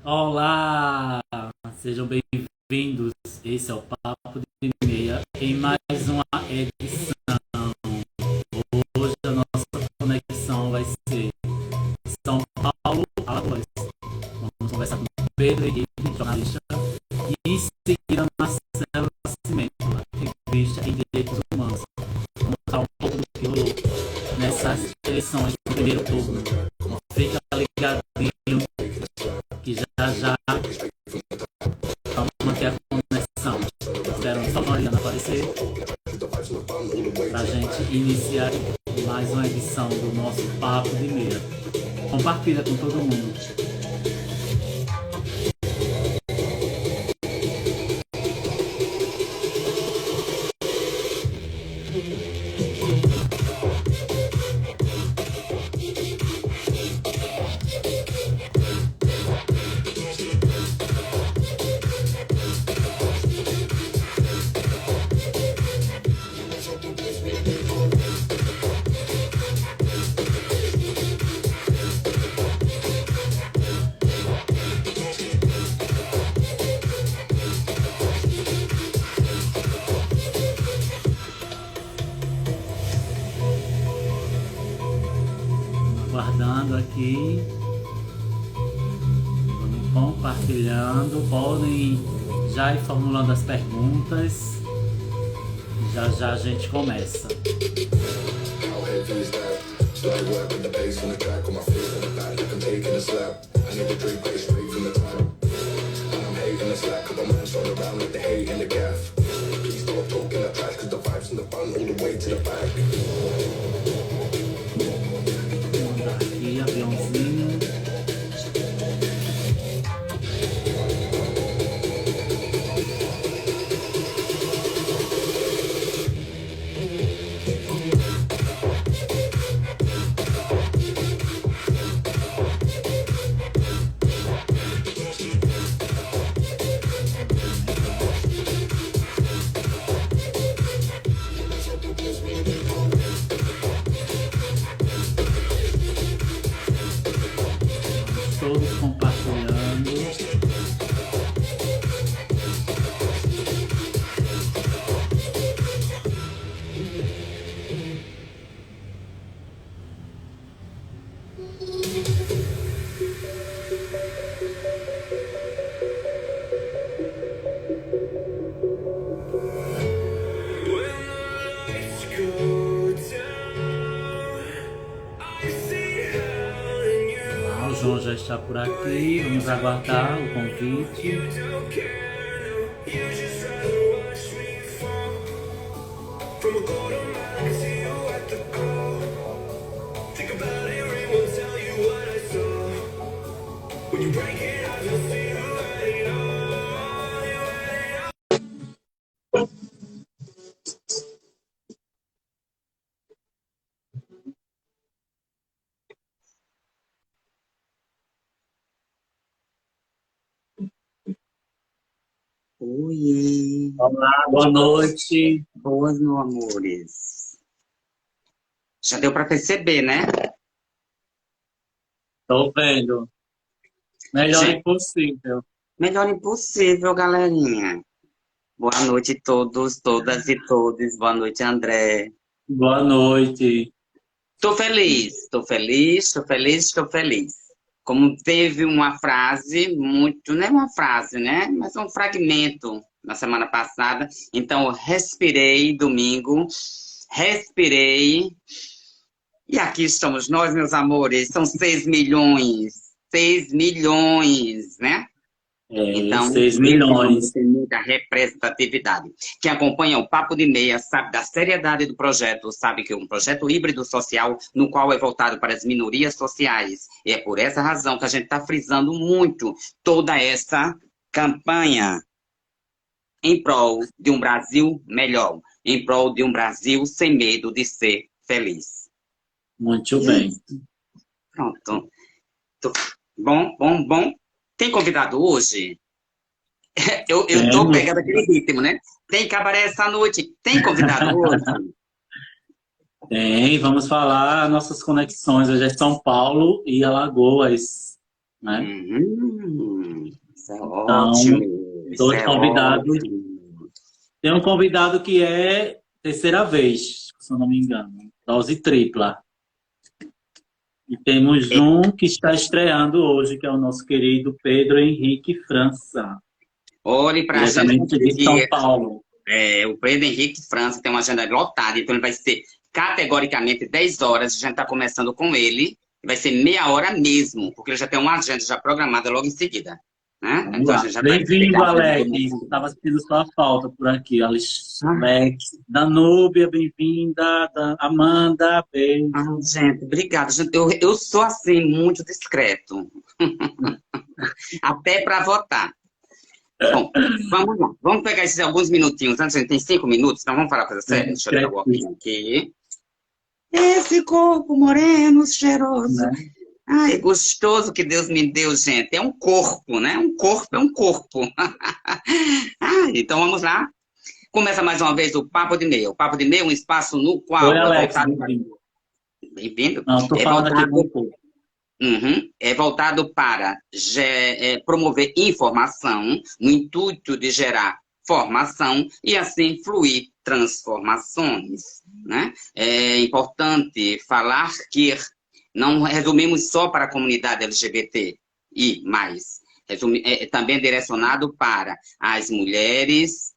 Olá, sejam bem-vindos. Esse é o Papo de Meia em mais uma edição. Hoje a nossa conexão vai ser São Paulo, Alagoas. Vamos conversar com Pedro Henrique, jornalista, e em seguida Marcelo Nascimento, ativista em direitos humanos. Vamos falar um pouco do que rolou nessas eleições do primeiro turno. Fica ligadinho que já vamos manter a conexão. Espero só Mariana aparecer para a gente iniciar mais uma edição do nosso Papo de Meia. Compartilha com todo mundo. Aguardando aqui, vamos compartilhando, podem já ir formulando as perguntas, já já a gente começa. Vou mandar aqui, aviãozinho. Todos compartilhando. Ah, o João já está por aqui. Vamos aguardar o convite. Oi, Olá, boa noite. boas, meus amores. Já deu para perceber, né? Estou vendo. Melhor Gente, impossível. melhor impossível, galerinha. Boa noite a todos, todas e todos. Boa noite, André. Boa noite. Tô feliz, tô feliz, tô feliz, tô feliz. Como teve uma frase muito, não é uma frase, né? Mas um fragmento na semana passada. Então, eu respirei domingo, respirei. E aqui estamos nós, meus amores. São 6 milhões, né? É, Então, 6 esse número milhões. tem muita representatividade. Quem acompanha o Papo de Meia sabe da seriedade do projeto, sabe que é um projeto híbrido social, no qual é voltado para as minorias sociais. E é por essa razão que a gente está frisando muito toda essa campanha em prol de um Brasil melhor, em prol de um Brasil sem medo de ser feliz. Muito E aí, bem. pronto. Bom, bom, bom. Tem convidado hoje? Eu tô Temos. pegando aquele ritmo, né? Tem cabaré essa noite? Tem convidado hoje? Tem, vamos falar nossas conexões. Hoje é São Paulo e Alagoas, né? Isso é Então, ótimo. Isso dois é convidados. ótimo. Tem um convidado que é terceira vez, se eu não me engano, dose tripla. E temos um que está estreando hoje, que é o nosso querido Pedro Henrique França, Olhe para a gente diretamente de São conseguir. Paulo. O Pedro Henrique França tem uma agenda lotada, então ele vai ser categoricamente 10 horas. A gente está começando com ele. Vai ser meia hora mesmo, porque ele já tem uma agenda já programada logo em seguida. Né? Vamos Então a lá. gente já vai Bem-vindo, pegar a agenda do Alex. nosso Estava convidado. sentindo sua falta por aqui. Alex, Ah, Danúbia, bem-vinda. Amanda, beijo. gente, obrigada. Gente, eu sou assim, muito discreto, até para votar. Bom, vamos lá. Vamos pegar esses alguns minutinhos. Antes, a gente tem 5 minutos, então vamos falar coisa séria. Deixa eu ligar o óculos aqui. Esse corpo moreno, cheiroso. Né? Ai, gostoso que Deus me deu, gente. É um corpo, né? Um corpo é um corpo. Então vamos lá. Começa mais uma vez o Papo de Meia. O Papo de Meia é um espaço no Oi, qual é Alex, voltado para... bem-vindo. Bem-vindo. Não, estou É falando aqui com voltado o povo. É voltado para promover informação, no intuito de gerar formação e assim fluir transformações. Né? É importante falar que não resumimos só para a comunidade LGBT e mais. Também direcionado para as mulheres,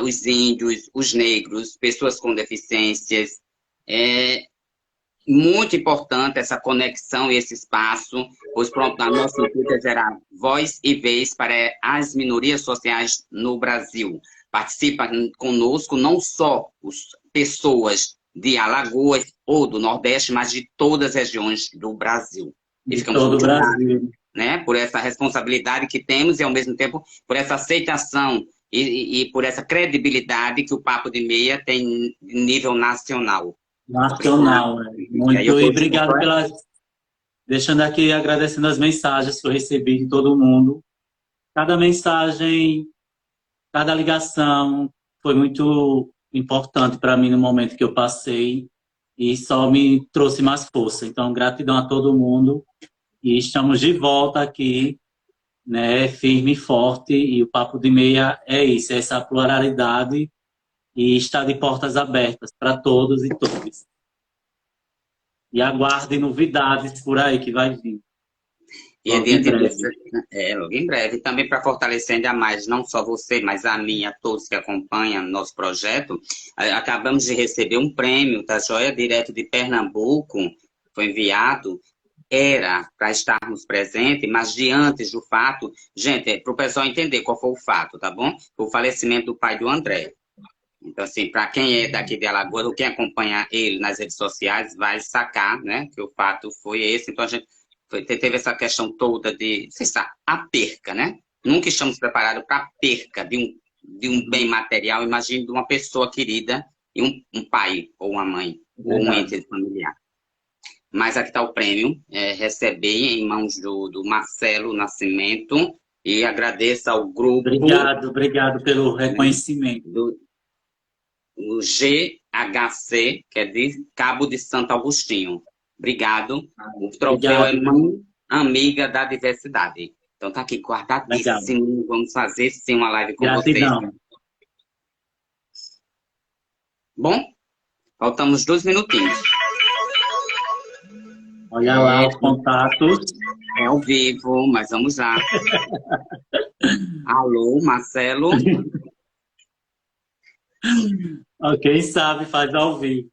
os índios, os negros, pessoas com deficiências, é, muito importante essa conexão e esse espaço, pois pronto, a nossa intuito é gerar voz e vez para as minorias sociais no Brasil. Participa conosco não só as pessoas de Alagoas ou do Nordeste, mas de todas as regiões do Brasil. E De ficamos todo o muito gratos, Brasil. né, por essa responsabilidade que temos e, ao mesmo tempo, por essa aceitação e por essa credibilidade que o Papo de Meia tem em nível nacional. Obrigado. Nacional, né? E aí eu Muito, e estou obrigado pelas. Deixando aqui, agradecendo as mensagens que eu recebi de todo mundo. Cada mensagem, cada ligação foi muito importante para mim no momento que eu passei e só me trouxe mais força. Então, gratidão a todo mundo e estamos de volta aqui, né, firme e forte, e o Papo de Meia é isso, é essa pluralidade e está de portas abertas para todos e todas. E aguarde novidades por aí que vai vir. E Logo em adiante breve. disso, logo em breve, também para fortalecer ainda mais, não só você, mas a mim, a todos que acompanham nosso projeto, acabamos de receber um prêmio da Joia direto de Pernambuco, foi enviado, era para estarmos presentes, mas diante do fato, gente, para o pessoal entender qual foi o fato, tá bom? Foi o falecimento do pai do André. Então, assim, para quem é daqui de Alagoas, ou quem acompanha ele nas redes sociais, vai sacar, né, que o fato foi esse. Então, a gente teve essa questão toda de, sei lá, a perca, né? Nunca estamos preparados para a perca de um bem material, imagine de uma pessoa querida e um pai, ou uma mãe, ou um Verdade. ente familiar. Mas aqui está o prêmio, recebi em mãos do Marcelo Nascimento, e agradeço ao grupo, Obrigado pelo né, reconhecimento. o GHC, que é de Cabo de Santo Agostinho. Obrigado. O troféu é Obrigado. Mãe Amiga da Diversidade. Então tá aqui Legal. guardadíssimo. Vamos fazer sim uma live com vocês. Gratidão. Bom, faltamos 2 minutinhos. Olha lá os contatos. É ao vivo, mas vamos lá. Alô, Marcelo. Quem sabe faz ao vivo.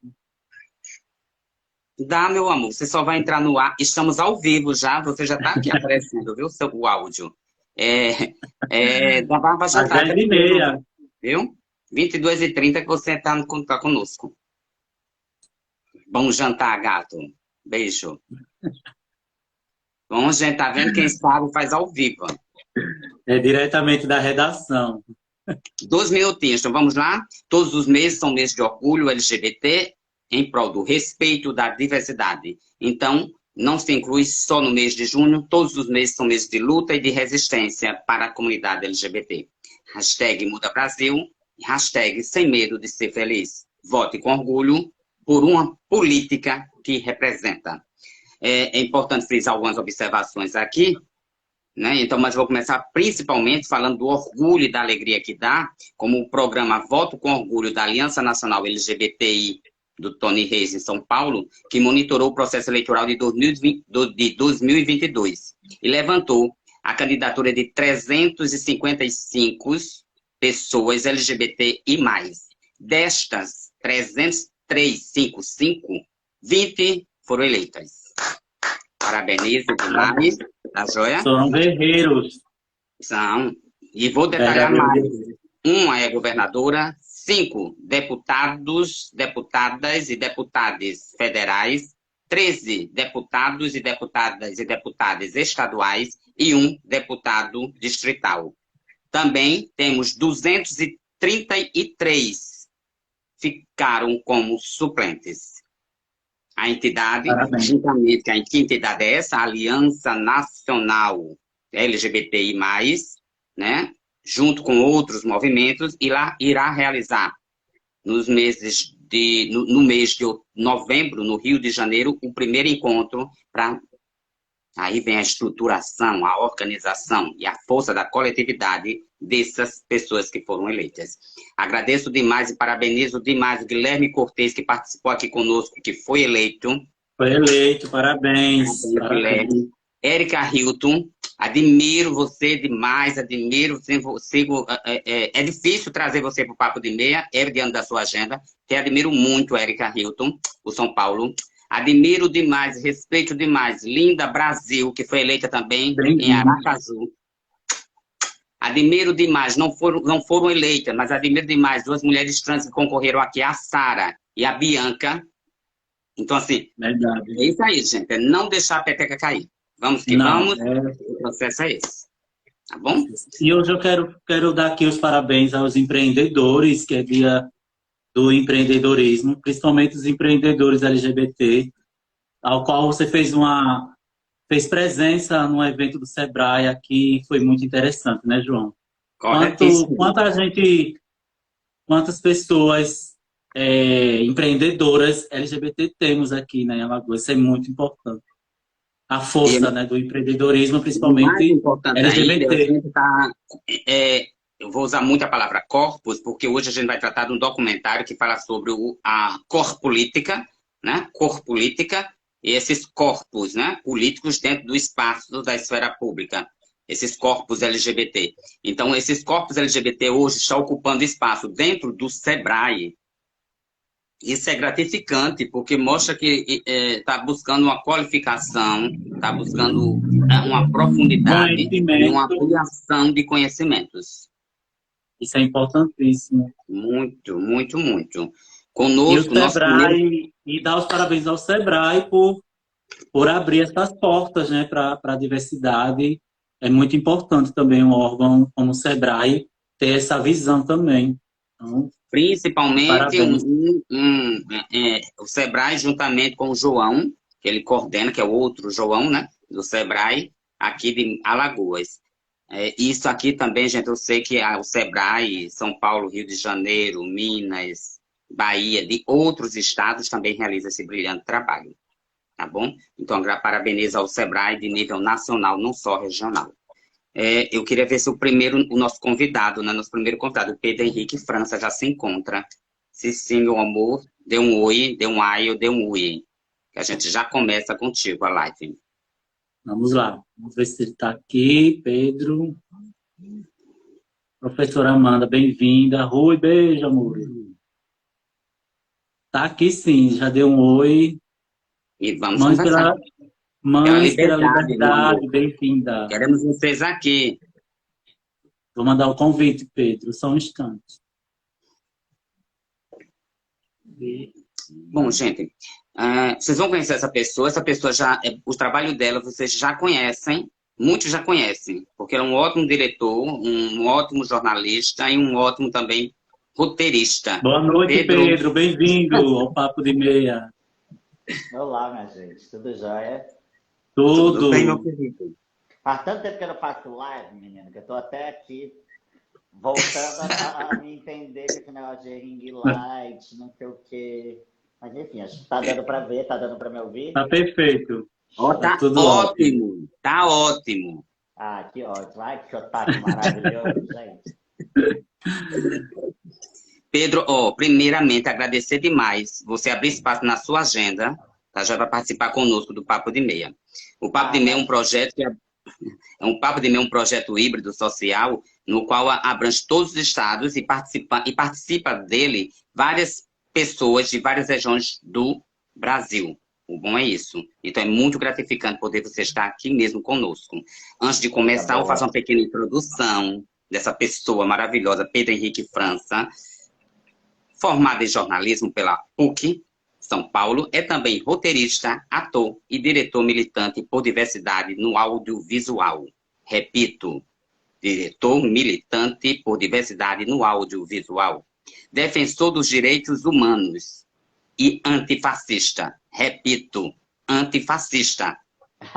Dá, meu amor, você só vai entrar no ar. Estamos ao vivo já, você já está aqui aparecendo, viu, o áudio. Da Barba já Às está, 10h30. viu? 22h30 que você está conosco. Bom jantar, gato. Beijo. Bom, gente, tá vendo? Quem sabe faz ao vivo. É diretamente da redação. 2 minutinhos, então vamos lá? Todos os meses são meses de orgulho LGBT em prol do respeito da diversidade. Então, não se inclui só no mês de junho, todos os meses são meses de luta e de resistência para a comunidade LGBT. Hashtag Muda Brasil, hashtag Sem Medo de Ser Feliz. Vote com orgulho por uma política que representa. É importante frisar algumas observações aqui. né? Então, mas vou começar principalmente falando do orgulho e da alegria que dá, como o programa Voto com Orgulho da Aliança Nacional LGBTI do Tony Reis em São Paulo, que monitorou o processo eleitoral de 2022 e levantou a candidatura de 355 pessoas LGBTI+. Destas 355, 20 foram eleitas. Parabenizo demais, tá joia? São guerreiros. São. E vou detalhar mais. Uma é governadora, 5 deputados, deputadas e deputadas federais, 13 deputados e deputadas estaduais e 1 deputado distrital. Também temos 233 ficaram como suplentes. A entidade, juntamente, que entidade é essa? A Aliança Nacional LGBTI+, né? Junto com outros movimentos, irá realizar no mês de novembro, no Rio de Janeiro, o primeiro encontro para... Aí vem a estruturação, a organização e a força da coletividade dessas pessoas que foram eleitas. Agradeço demais e parabenizo demais o Guilherme Cortes, que participou aqui conosco, que foi eleito. Foi eleito, parabéns. Guilherme. Érica Hilton, admiro você demais, sigo, é difícil trazer você para o Papo de Meia, diante da sua agenda, que admiro muito, Érica Hilton, o São Paulo. Admiro demais, respeito demais, Linda Brasil, que foi eleita também em Aracaju. Admiro demais, não foram eleitas, mas admiro demais 2 mulheres trans que concorreram aqui, a Sara e a Bianca. Então, assim, Verdade. é isso aí, gente, é não deixar a peteca cair. Vamos que vamos, o processo é esse. Tá bom? E hoje eu quero dar aqui os parabéns aos empreendedores, que é dia do empreendedorismo, principalmente os empreendedores LGBT, ao qual você fez presença no evento do Sebrae aqui, foi muito interessante, né, João? Quantas pessoas empreendedoras LGBT temos aqui, né, em Alagoas? Isso é muito importante. A força, né, do empreendedorismo, principalmente mais importante LGBT. Ainda, a gente tá, eu vou usar muito a palavra corpus, porque hoje a gente vai tratar de um documentário que fala sobre a corpolítica, né? Corpolítica e esses corpos, né? Políticos dentro do espaço da esfera pública. Esses corpos LGBT. Então, esses corpos LGBT hoje estão ocupando espaço dentro do Sebrae. Isso é gratificante, porque mostra que está buscando uma qualificação, está buscando uma profundidade e uma ampliação de conhecimentos. Isso é importantíssimo. Muito, muito, muito. Conosco, e o Sebrae, e dar os parabéns ao Sebrae por abrir essas portas, né, para a diversidade. É muito importante também um órgão como o Sebrae ter essa visão também. Então, principalmente o Sebrae, juntamente com o João, que ele coordena, que é o outro João, né, do Sebrae, aqui de Alagoas. Isso aqui também, gente, eu sei que o Sebrae, São Paulo, Rio de Janeiro, Minas, Bahia, de outros estados também realiza esse brilhante trabalho, tá bom? Então, parabenizo ao Sebrae de nível nacional, não só regional. Eu queria ver se o nosso convidado, né, nosso primeiro convidado, o Pedro Henrique França, já se encontra. Se sim, meu amor, dê um oi, dê um ai ou dê um ui. Que a gente já começa contigo a live. Vamos lá. Vamos ver se ele está aqui, Pedro. Professora Amanda, bem-vinda. Rui, beijo, amor. Está aqui sim, já deu um oi. E vamos conversar. Mães pela liberdade, bem-vinda. Queremos vocês aqui. Vou mandar o convite, Pedro, só um instante. Bom, gente, vocês vão conhecer essa pessoa já, o trabalho dela vocês já conhecem, muitos já conhecem, porque ela é um ótimo diretor, um ótimo jornalista e um ótimo também roteirista. Boa noite, Pedro, bem-vindo ao Papo de Meia. Olá, minha gente, tudo jóia? Tudo bem, meu querido. Faz tanto tempo que eu não faço live, menino, que eu tô até aqui voltando a me entender que esse negócio de ring light, não sei o quê. Mas enfim, acho que tá dando para ver, tá dando para me ouvir. Tá perfeito. Tá tudo ótimo, tá ótimo. Ah, que ótimo. Ai, que sotaque maravilhoso, gente. Pedro, primeiramente agradecer demais você abrir espaço na sua agenda, tá, já para participar conosco do Papo de Meia. O Papo Ah, de Meia é um imagina. projeto um Papo de Meia, um projeto híbrido social, no qual abrange todos os estados e participa dele várias pessoas de várias regiões do Brasil. O bom é isso. Então é muito gratificante poder você estar aqui mesmo conosco. Antes de Coisa começar, eu faço uma boa. pequena introdução dessa pessoa maravilhosa, Pedro Henrique França, formado em jornalismo pela PUC, São Paulo, é também roteirista, ator e diretor militante por diversidade no audiovisual. Repito, diretor militante por diversidade no audiovisual. Defensor dos direitos humanos e antifascista. Repito, antifascista.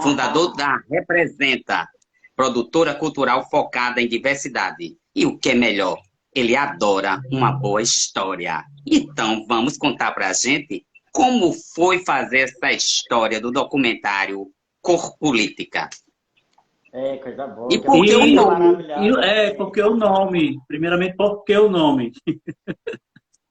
Fundador da Representa, produtora cultural focada em diversidade. E o que é melhor, ele adora uma boa história. Então, vamos contar para a gente como foi fazer essa história do documentário Cor Política. É, coisa E boa. Que por que o música nome? maravilhosa, Porque gente. o nome, primeiramente, porque o nome.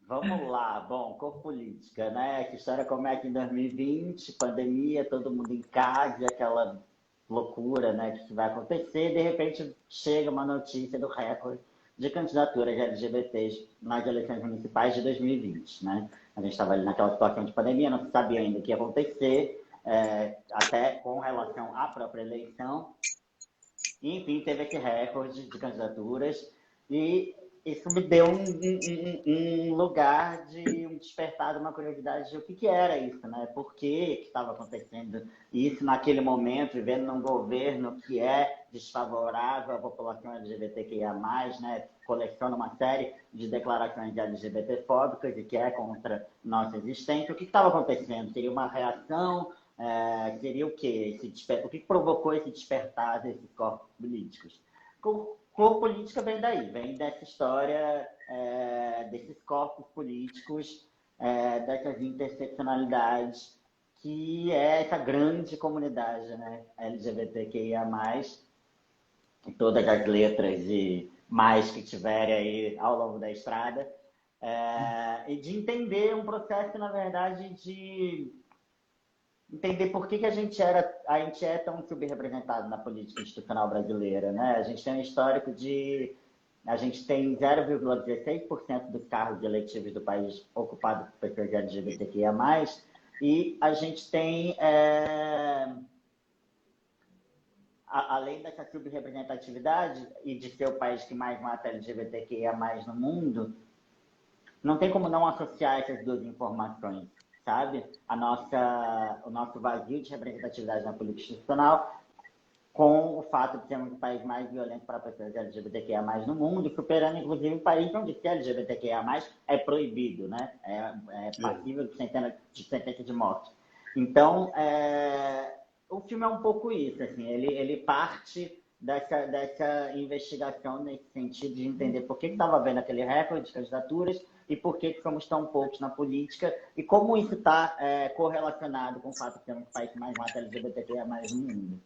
Vamos lá. Bom, cor política, né? Que história como é que em 2020, pandemia, todo mundo em casa, aquela loucura, né, que vai acontecer, de repente chega uma notícia do recorde de candidaturas LGBTs nas eleições municipais de 2020, né? A gente estava ali naquela situação de pandemia, não se sabia ainda o que ia acontecer, até com relação à própria eleição. E, enfim, teve esse recorde de candidaturas e isso me deu um lugar de um despertar, uma curiosidade de o que era isso, né? Por que estava acontecendo isso naquele momento, vivendo num governo que é desfavorável à população LGBTQIA+, né? Coleciona uma série de declarações de LGBT-fóbicas e que é contra nossa existência. O que estava acontecendo? Seria uma reação? Seria o quê? O que provocou esse despertar desses corpos políticos? Cor política vem daí, vem dessa história, desses corpos políticos, dessas interseccionalidades, que é essa grande comunidade, né, LGBTQIA+, e todas as letras e mais que tiverem aí ao longo da estrada, e de entender um processo, na verdade, de entender por que a gente é tão subrepresentado na política institucional brasileira, né? A gente tem um histórico de a gente tem 0,16% dos cargos eletivos do país ocupados por pessoas LGBTQIA+, e a gente tem, além dessa subrepresentatividade e de ser o país que mais mata LGBTQIA+, no mundo, não tem como não associar essas duas informações, sabe? O nosso vazio de representatividade na política institucional com o fato de sermos o país mais violento para pessoas LGBTQIA+, no mundo, superando inclusive o país onde ser LGBTQIA+, é proibido, né? É passível de sentença de morte. Então, o filme é um pouco isso, assim, ele parte dessa investigação nesse sentido de entender por que estava havendo aquele recorde de candidaturas e por que somos tão poucos na política e como isso está correlacionado com o fato de sermos o país que mais mata LGBTQIA+ no mundo.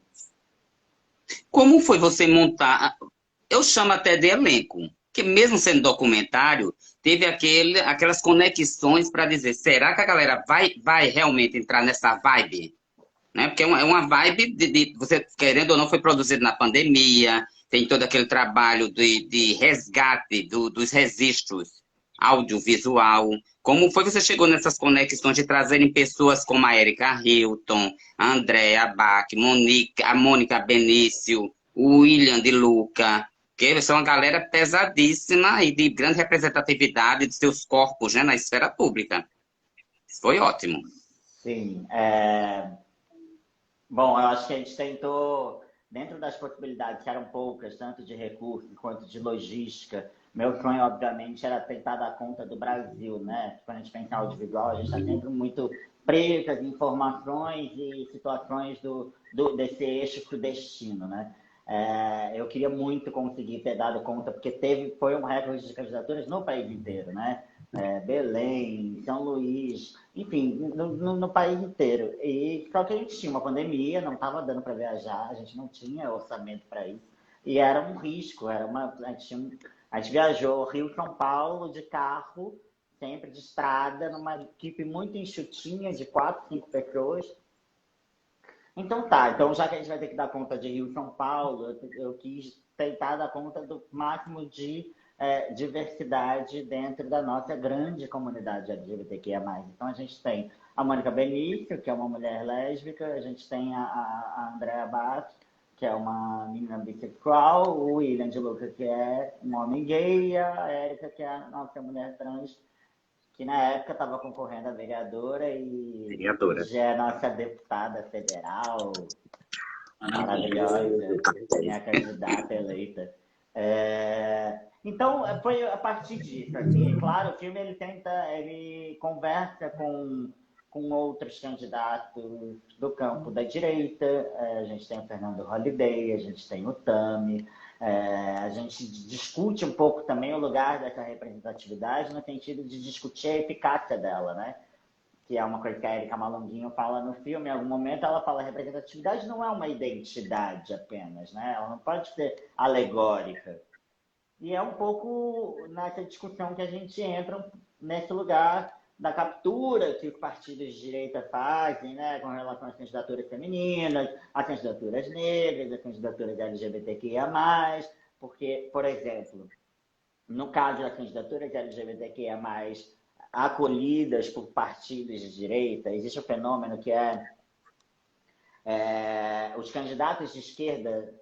Como foi você montar? Eu chamo até de elenco, que mesmo sendo documentário, teve aquelas conexões para dizer, será que a galera vai realmente entrar nessa vibe? Né? Porque é uma vibe você, querendo ou não, foi produzido na pandemia, tem todo aquele trabalho de resgate dos registros audiovisual. Como foi que você chegou nessas conexões de trazerem pessoas como a Erika Hilton, a Andrea Bach, a Mônica Benício, o William de Luca, que são uma galera pesadíssima e de grande representatividade de seus corpos, né, na esfera pública. Foi ótimo. Sim. Bom, eu acho que a gente tentou, dentro das possibilidades que eram poucas, tanto de recursos quanto de logística, meu sonho, obviamente, era tentar dar conta do Brasil, né? Quando a gente pensa em audiovisual, a gente está sempre muito preso às informações e situações desse eixo sudestino, né? Eu queria muito conseguir ter dado conta, porque foi um recorde de candidaturas no país inteiro, né? Belém, São Luís, enfim, no país inteiro. E só que a gente tinha uma pandemia, não estava dando para viajar, a gente não tinha orçamento para isso. E era um risco, a gente viajou Rio-São Paulo de carro, sempre de estrada, numa equipe muito enxutinha, de 4, 5 pessoas. Então tá, então já que a gente vai ter que dar conta de Rio e São Paulo, eu quis tentar dar conta do máximo de diversidade dentro da nossa grande comunidade LGBTQIA+. Então a gente tem a Mônica Benício, que é uma mulher lésbica, a gente tem a Andrea Bato, que é uma menina bissexual, o William de Luca, que é um homem gay, e a Érica, que é a nossa mulher trans, que na época estava concorrendo a vereadora e Vereadora. já é nossa deputada federal, maravilhosa, minha candidata eleita. Então, foi a partir disso. Assim, claro, o filme ele conversa com outros candidatos do campo da direita. A gente tem o Fernando Holliday, a gente tem o Tami. A gente discute um pouco também o lugar dessa representatividade no sentido de discutir a eficácia dela, né? Que é uma coisa que a Erika Malonguinho fala no filme. Em algum momento ela fala que representatividade não é uma identidade apenas, né? Ela não pode ser alegórica. E é um pouco nessa discussão que a gente entra nesse lugar da captura que os partidos de direita fazem, né, com relação às candidaturas femininas, às candidaturas negras, às candidaturas LGBTQIA+, porque, por exemplo, no caso das candidaturas LGBTQIA+, acolhidas por partidos de direita, existe um fenômeno que os candidatos de esquerda,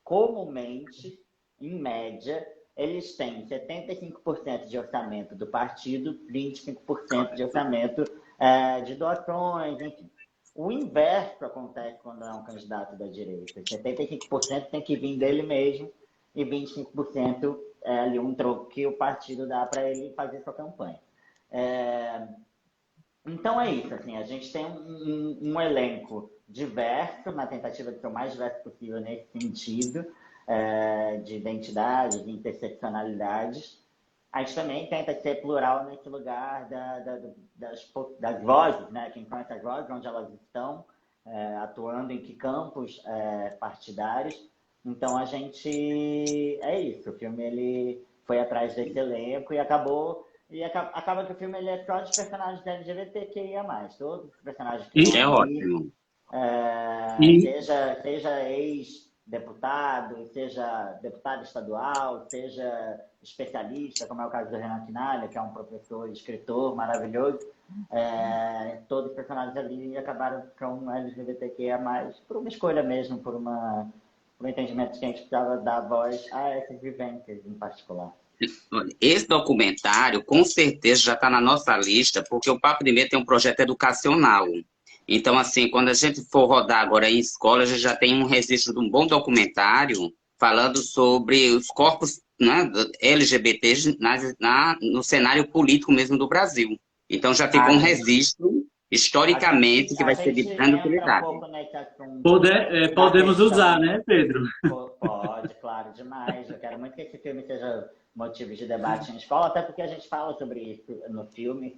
comumente, em média, eles têm 75% de orçamento do partido, 25% de orçamento de doações, enfim. O inverso acontece quando é um candidato da direita. 75% tem que vir dele mesmo e 25% é ali um troco que o partido dá para ele fazer sua campanha. Então é isso, assim, a gente tem um elenco diverso, na tentativa de ser o mais diverso possível nesse sentido, de identidade, de interseccionalidades. A gente também tenta ser plural nesse lugar das vozes, né? Quem são essas vozes, onde elas estão, atuando em que campos partidários. Então a gente... É isso, o filme ele foi atrás desse elenco e acabou que o filme ele é só de personagens LGBTQIA+. Todos os personagens que É estão ali, ótimo. seja ex-deputado, seja deputado estadual, seja especialista, como é o caso do Renan Quinalha, que é um professor e escritor maravilhoso, todos os personagens ali acabaram com LGBTQIA+, por uma escolha mesmo, por um entendimento que a gente precisava dar voz a essas vivências em particular. Esse documentário, com certeza, já está na nossa lista, porque o Papo de Meia tem um projeto educacional. Então, assim, quando a gente for rodar agora em escola, a gente já tem um registro de um bom documentário falando sobre os corpos, né, LGBTs no cenário político mesmo do Brasil. Então, já ficou um registro, historicamente, que vai ser de grande utilidade. Podemos usar, né, Pedro? Pode, claro, demais. Eu quero muito que esse filme seja motivo de debate em escola, até porque a gente fala sobre isso no filme,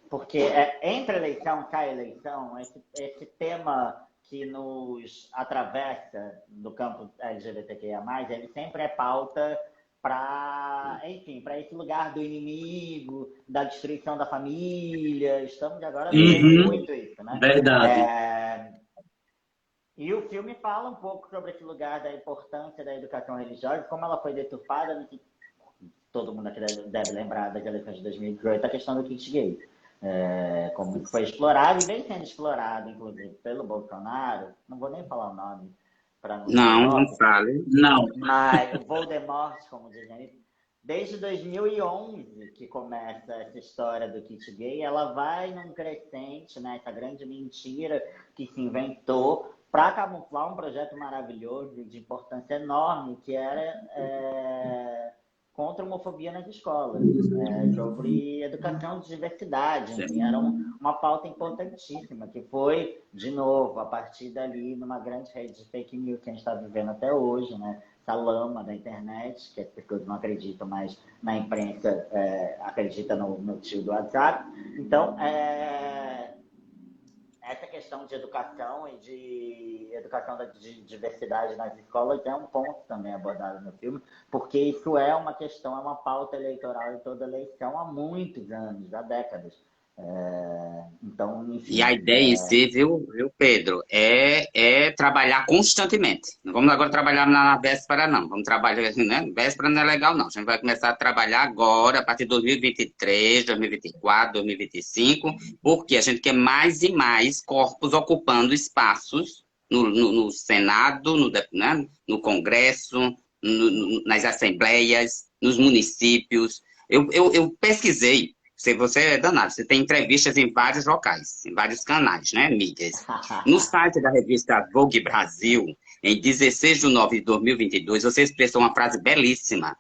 porque entre eleição e cai eleição, esse tema que nos atravessa do campo LGBTQIA+, ele sempre é pauta para esse lugar do inimigo, da destruição da família. Estamos agora vendo muito isso, né? Verdade. E o filme fala um pouco sobre esse lugar da importância da educação religiosa, como ela foi deturpada, todo mundo aqui deve lembrar das eleições de 2018, a questão do kit gay. Como isso foi explorado e vem sendo explorado, inclusive, pelo Bolsonaro. Não vou nem falar o nome para não fale. Não. Mas o Voldemort, como dizem, desde 2011 que começa essa história do kit gay, ela vai num crescente, né? Essa grande mentira que se inventou para camuflar um projeto maravilhoso de importância enorme, que era contra a homofobia nas escolas, sobre educação de diversidade, enfim, era uma pauta importantíssima, que foi, de novo, a partir dali, numa grande rede de fake news que a gente está vivendo até hoje, né? Essa lama da internet, que as pessoas não acreditam mais na imprensa, acredita no tio do WhatsApp. Então, essa questão de educação e de educação de diversidade nas escolas é um ponto também abordado no filme, porque isso é uma questão, é uma pauta eleitoral em toda eleição há muitos anos, há décadas. Então, enfim... E a ideia em si, viu, Pedro, é trabalhar constantemente. Não vamos agora trabalhar na véspera, não. Vamos trabalhar, né? Véspera não é legal, não. A gente vai começar a trabalhar agora, a partir de 2023, 2024, 2025, porque a gente quer mais e mais corpos ocupando espaços no Senado, né? No Congresso, nas assembleias, nos municípios. Eu pesquisei. Você é danado, você tem entrevistas em vários locais, em vários canais, né, mídias. No site da revista Vogue Brasil, em 16 de nove de 2022, você expressou uma frase belíssima.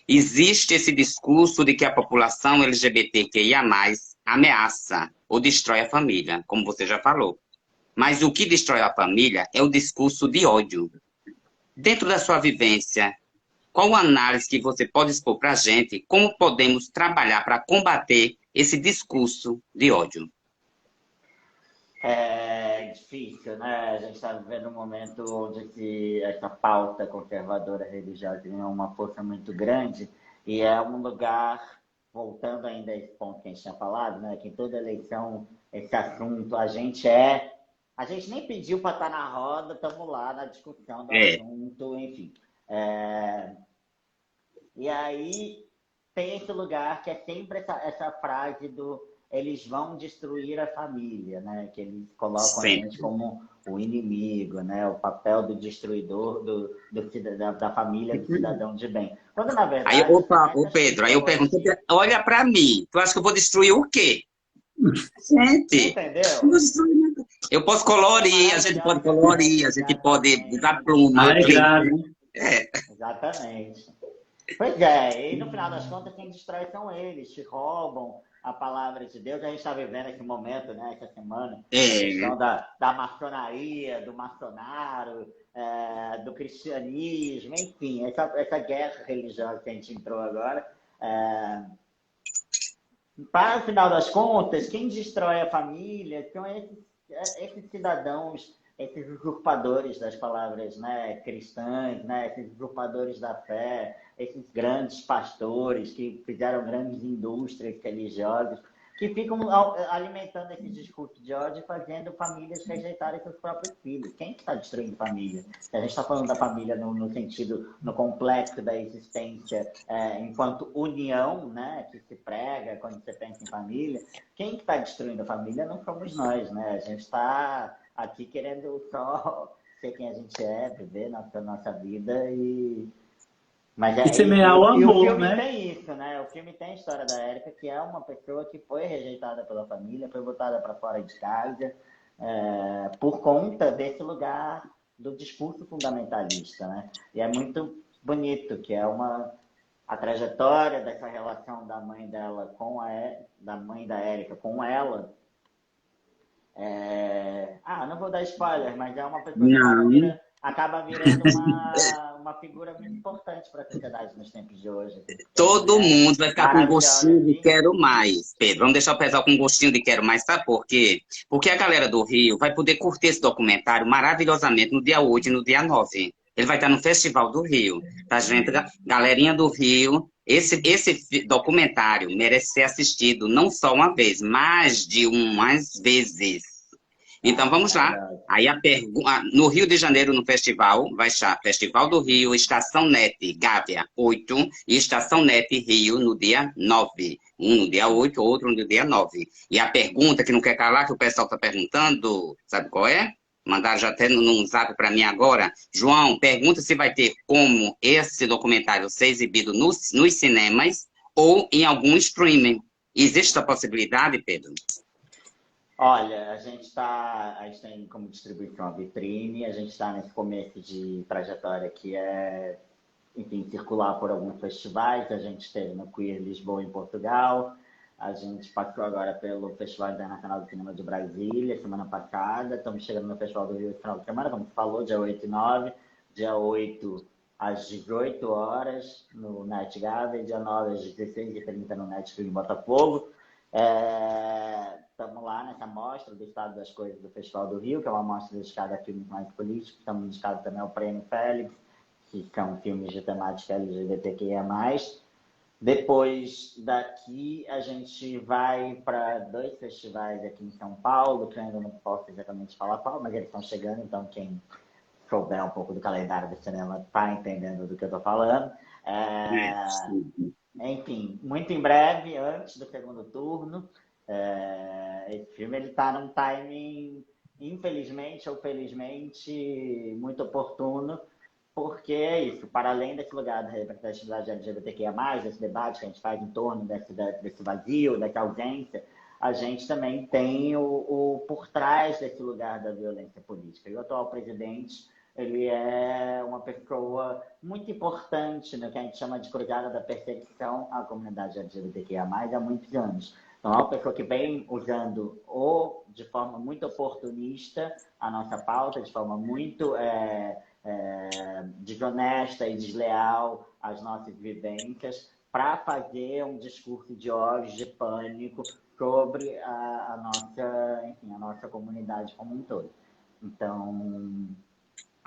Existe esse discurso de que a população LGBTQIA+, ameaça ou destrói a família, como você já falou. Mas o que destrói a família é o discurso de ódio. Dentro da sua vivência, qual a análise que você pode expor para a gente? Como podemos trabalhar para combater esse discurso de ódio? É difícil, né? A gente está vivendo um momento onde essa pauta conservadora religiosa tem uma força muito grande e é um lugar, voltando ainda a esse ponto que a gente tinha falado, né? Que em toda eleição, esse assunto, a gente nem pediu para estar na roda, estamos lá na discussão do assunto, enfim. E aí tem esse lugar que é sempre essa frase do eles vão destruir a família, né? Que eles colocam a gente como o inimigo, né? O papel do destruidor da família, do cidadão de bem. Quando, na verdade... Aí, ô Pedro, aí eu pergunto, olha para mim, tu acha que eu vou destruir o quê? Gente, entendeu? Eu posso colorir, a gente pode colorir, a gente pode usar pluma. Alegrar, né? Exatamente. Pois é, e no final das contas, quem destrói são eles, te roubam a palavra de Deus. A gente está vivendo esse momento, né, essa semana, a questão da maçonaria, do maçonaro, do cristianismo, enfim, essa guerra religiosa que a gente entrou agora. Para o final das contas, quem destrói a família são esses cidadãos, esses usurpadores das palavras, né, cristãs, né, esses usurpadores da fé, esses grandes pastores que fizeram grandes indústrias religiosas, que ficam alimentando esse discurso de ódio e fazendo famílias rejeitarem seus próprios filhos. Quem está destruindo família? Se a gente está falando da família no sentido, no complexo da existência, enquanto união, né, que se prega quando você pensa em família, quem está destruindo a família não somos nós, né? A gente está aqui querendo só ser quem a gente é, viver nossa vida Mas E semear o amor, o filme né? tem isso, né? O filme tem a história da Érica, que é uma pessoa que foi rejeitada pela família, foi botada para fora de casa, por conta desse lugar do discurso fundamentalista, né? E é muito bonito, que é a trajetória dessa relação da mãe dela da mãe da Érica com ela. Não vou dar spoiler, mas é uma pessoa que acaba virando uma figura muito importante para a sociedade nos tempos de hoje. Todo mundo vai ficar com gostinho de quero mais, Pedro. Vamos deixar o pessoal com gostinho de quero mais, sabe por quê? Porque a galera do Rio vai poder curtir esse documentário maravilhosamente no dia 8 e no dia 9. Ele vai estar no Festival do Rio. Tá, gente? Galerinha do Rio, esse documentário merece ser assistido não só uma vez, mais de umas vezes. Então, vamos lá. Aí no Rio de Janeiro, no festival, vai estar Festival do Rio, Estação NET, Gávea, 8, e Estação NET Rio, no dia 9. Um no dia 8, outro no dia 9. E a pergunta que não quer calar, que o pessoal está perguntando, sabe qual é? Mandaram já até num zap para mim agora. João, pergunta se vai ter como esse documentário ser exibido nos cinemas ou em algum streaming. Existe essa possibilidade, Pedro? Olha, a gente tem como distribuição a Vitrine, a gente está nesse começo de trajetória que é enfim, circular por alguns festivais. A gente esteve no Queer Lisboa, em Portugal. A gente passou agora pelo Festival Internacional de Cinema de Brasília, semana passada. Estamos chegando no Festival do Rio esse final de semana, como você falou, dia 8 e 9. Dia 8 às 18 horas no Net Gávea, dia 9 às 16h30 no Netflix Botafogo. Estamos lá nessa mostra do Estado das Coisas do Festival do Rio, que é uma mostra dedicada a filmes mais políticos. Estamos dedicados também ao Prêmio Félix, que são filmes de temática LGBTQIA+. Depois daqui, a gente vai para 2 festivais aqui em São Paulo, que eu ainda não posso exatamente falar qual, mas eles estão chegando, então quem souber um pouco do calendário do cinema está entendendo do que eu estou falando. Enfim, muito em breve, antes do segundo turno. Esse filme está num timing, infelizmente ou felizmente, muito oportuno, porque é isso, para além desse lugar da representatividade LGBTQIA+, desse debate que a gente faz em torno desse vazio, dessa ausência, a gente também tem o por trás desse lugar da violência política. E o atual presidente, ele é uma pessoa muito importante no que a gente chama de cruzada da perseguição à comunidade LGBTQIA+, há muitos anos. Então, é uma pessoa que vem usando de forma muito oportunista a nossa pauta, de forma muito desonesta e desleal as nossas vivências, para fazer um discurso de ódio, de pânico sobre a nossa comunidade como um todo. Então,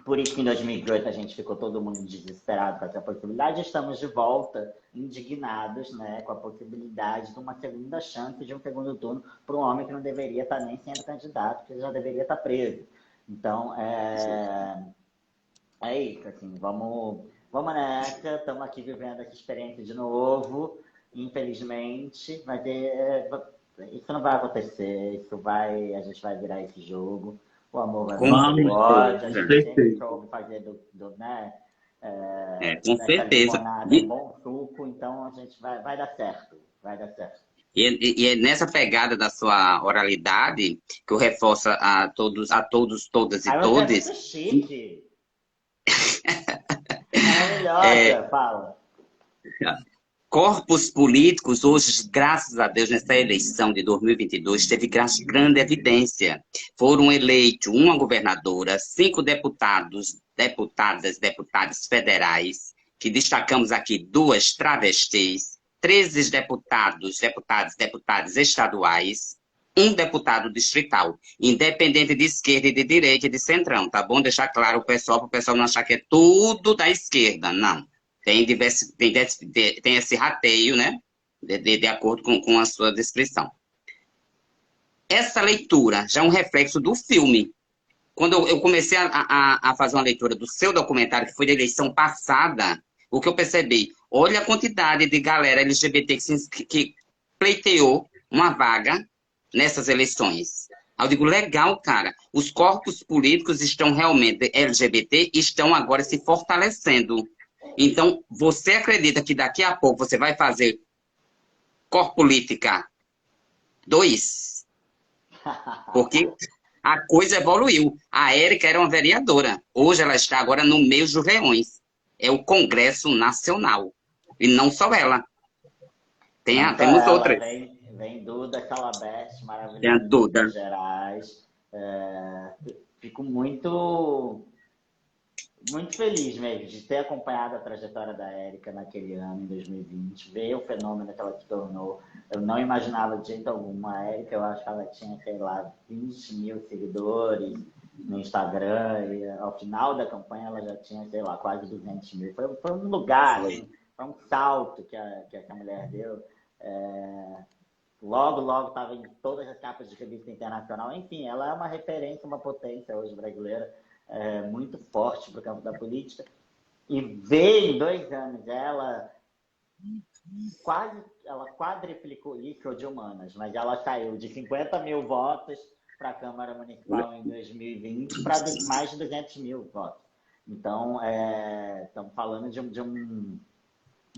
por isso que em 2018 a gente ficou todo mundo desesperado com essa possibilidade. Estamos de volta, indignados, né, com a possibilidade de uma segunda chance de um segundo turno para um homem que não deveria estar nem sendo candidato, que já deveria estar preso. Então, é isso, assim, vamos nessa, estamos aqui vivendo essa experiência de novo, infelizmente, mas isso não vai acontecer, a gente vai virar esse jogo. O amor vai Vamos, vencer o ódio, a gente sempre perfeito. soube fazer com dessa certeza. limonada um bom suco, então a gente vai dar certo, vai dar certo. E é nessa pegada da sua oralidade que eu reforço a todos, todas e Aí você é todes. muito chique. Maravilhosa, fala. Corpos políticos, hoje, graças a Deus, nessa eleição de 2022, teve grande evidência. Foram eleitos uma governadora, 5 deputados, deputadas federais, que destacamos aqui 2 travestis, 13 deputadas estaduais, 1 deputado distrital, independente de esquerda e de direita e de centrão, tá bom? Deixar claro para o pessoal não achar que é tudo da esquerda, não. Tem esse rateio, né? De acordo com a sua descrição. Essa leitura já é um reflexo do filme. Quando eu comecei a fazer uma leitura do seu documentário, que foi da eleição passada, o que eu percebi, olha a quantidade de galera LGBT que pleiteou uma vaga nessas eleições. Aí eu digo, legal, cara, os corpos políticos estão realmente LGBT e estão agora se fortalecendo. Então, você acredita que daqui a pouco você vai fazer Corpolítica 2? Porque a coisa evoluiu. A Érica era uma vereadora. Hoje ela está agora no meio dos leões. É o Congresso Nacional. E não só ela. Temos outras. Vem Duda Calabete, Tem a maravilhosa de Duda. Minas Gerais. Fico muito feliz mesmo de ter acompanhado a trajetória da Érica naquele ano, em 2020, ver o fenômeno que ela se tornou. Eu não imaginava de jeito algum. A Érica, eu acho que ela tinha, sei lá, 20 mil seguidores no Instagram, e ao final da campanha ela já tinha, sei lá, quase 200 mil. Foi um lugar, foi um salto que a mulher deu. Logo estava em todas as capas de revista internacional. Enfim, ela é uma referência, uma potência hoje brasileira, muito forte para o campo da política. E ver em 2 anos ela quadriplicou isso de humanas, mas ela saiu de 50 mil votos para a Câmara Municipal em 2020 para mais de 200 mil votos. Então, estamos falando de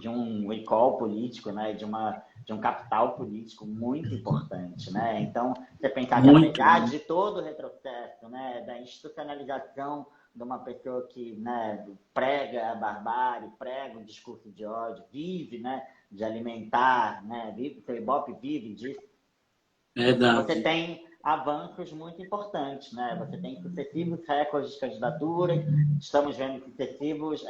um recall político, né? de um capital político muito importante. Né? Então, você pensar que apesar de todo o retrocesso, né? da institucionalização de uma pessoa que, né, prega a barbárie, prega o discurso de ódio, vive, né, de alimentar, né, vive, o Ibope vive disso. Você Verdade. tem avanços muito importantes, né? Você tem sucessivos recordes de candidaturas, estamos vendo sucessivos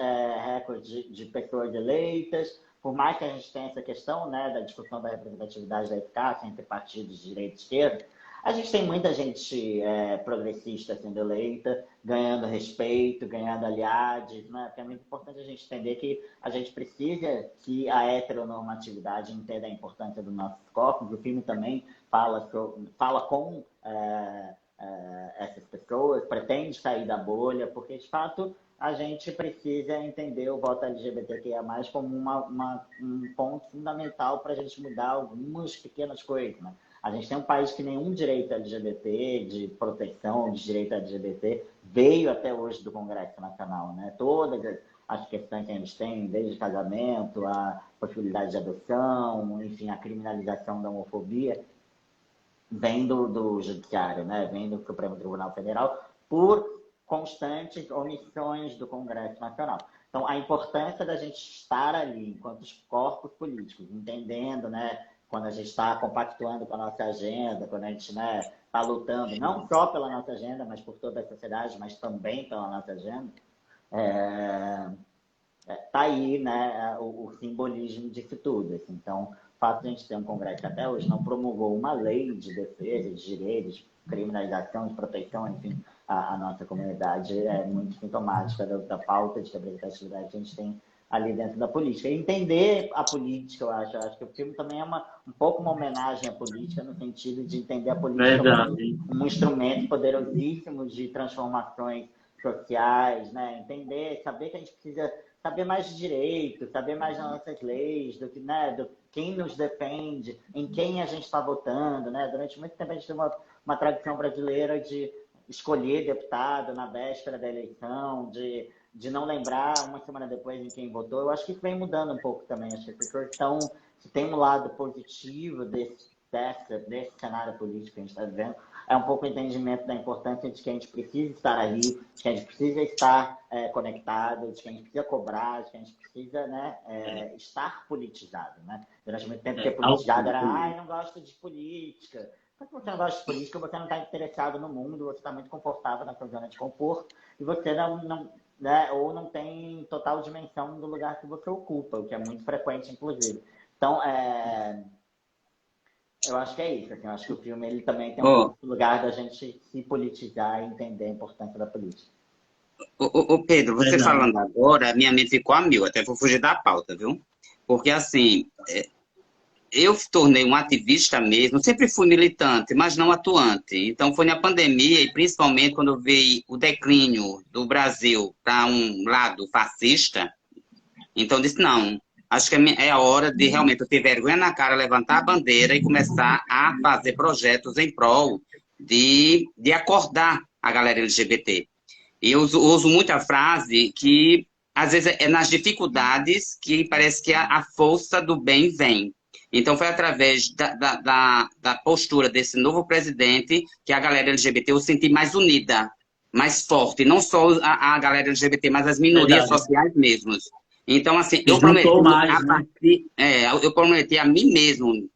recordes de pessoas eleitas, por mais que a gente tenha essa questão, né, da discussão da representatividade da eficácia entre partidos de direita e esquerda, a gente tem muita gente progressista sendo eleita, ganhando respeito, ganhando aliados, né? Porque é muito importante a gente entender que a gente precisa que a heteronormatividade entenda a importância dos nossos corpos. O filme também fala com essas pessoas, pretende sair da bolha, porque, de fato, a gente precisa entender o voto LGBTQIA+, como um ponto fundamental para a gente mudar algumas pequenas coisas, né? A gente tem um país que nenhum direito LGBT, de proteção de direito LGBT, veio até hoje do Congresso Nacional, né? Todas as questões que a gente tem, desde casamento, a possibilidade de adoção, enfim, a criminalização da homofobia, vem do Judiciário, né? Vem do Supremo Tribunal Federal, por constantes omissões do Congresso Nacional. Então, a importância da gente estar ali, enquanto os corpos políticos, entendendo, né, quando a gente está compactuando com a nossa agenda, quando a gente, né, está lutando não só pela nossa agenda, mas por toda a sociedade, mas também pela nossa agenda, tá aí, né, o simbolismo disso tudo. Assim. Então, o fato de a gente ter um Congresso que até hoje não promulgou uma lei de defesa de direitos, de criminalização, de proteção, enfim, a nossa comunidade é muito sintomática da falta de representatividade que a gente tem ali dentro da política. E entender a política, eu acho que o filme também é um pouco uma homenagem à política, no sentido de entender a política como um instrumento poderosíssimo de transformações sociais, né? Entender, saber que a gente precisa saber mais de direito, saber mais das nossas leis, do que, né, do quem nos defende, em quem a gente está votando, né? Durante muito tempo a gente tem uma tradição brasileira de escolher deputado na véspera da eleição, de não lembrar uma semana depois em quem votou. Eu acho que isso vem mudando um pouco também. Acho que as pessoas se tem um lado positivo desse cenário político que a gente está vivendo, é um pouco o entendimento da importância de que a gente precisa estar ali, de que a gente precisa estar conectado, de que a gente precisa cobrar, de que a gente precisa, né, estar politizado. Né? Durante muito tempo, que politizado era, eu não gosto de política. Mas se você não gosta de política, você não está interessado no mundo, você está muito confortável na sua zona de conforto, e você não né, ou não tem total dimensão do lugar que você ocupa, o que é muito frequente, inclusive. Então, eu acho que é isso. Assim, eu acho que o filme ele também tem um lugar da gente se politizar e entender a importância da política. Ô Pedro, você falando agora, minha mente ficou a mil, até vou fugir da pauta, viu? Porque, assim, eu tornei um ativista mesmo, sempre fui militante, mas não atuante. Então, foi na pandemia, e principalmente quando eu vi o declínio do Brasil para um lado fascista, então eu disse, não, acho que é a hora de realmente eu ter vergonha na cara, levantar a bandeira e começar a fazer projetos em prol de acordar a galera LGBT. E eu uso muito a frase que, às vezes, é nas dificuldades que parece que a força do bem vem. Então, foi através da postura desse novo presidente que a galera LGBT eu senti mais unida, mais forte. Não só a galera LGBT, mas as minorias sociais mesmo. Então, assim, eu prometi a mim mesmo,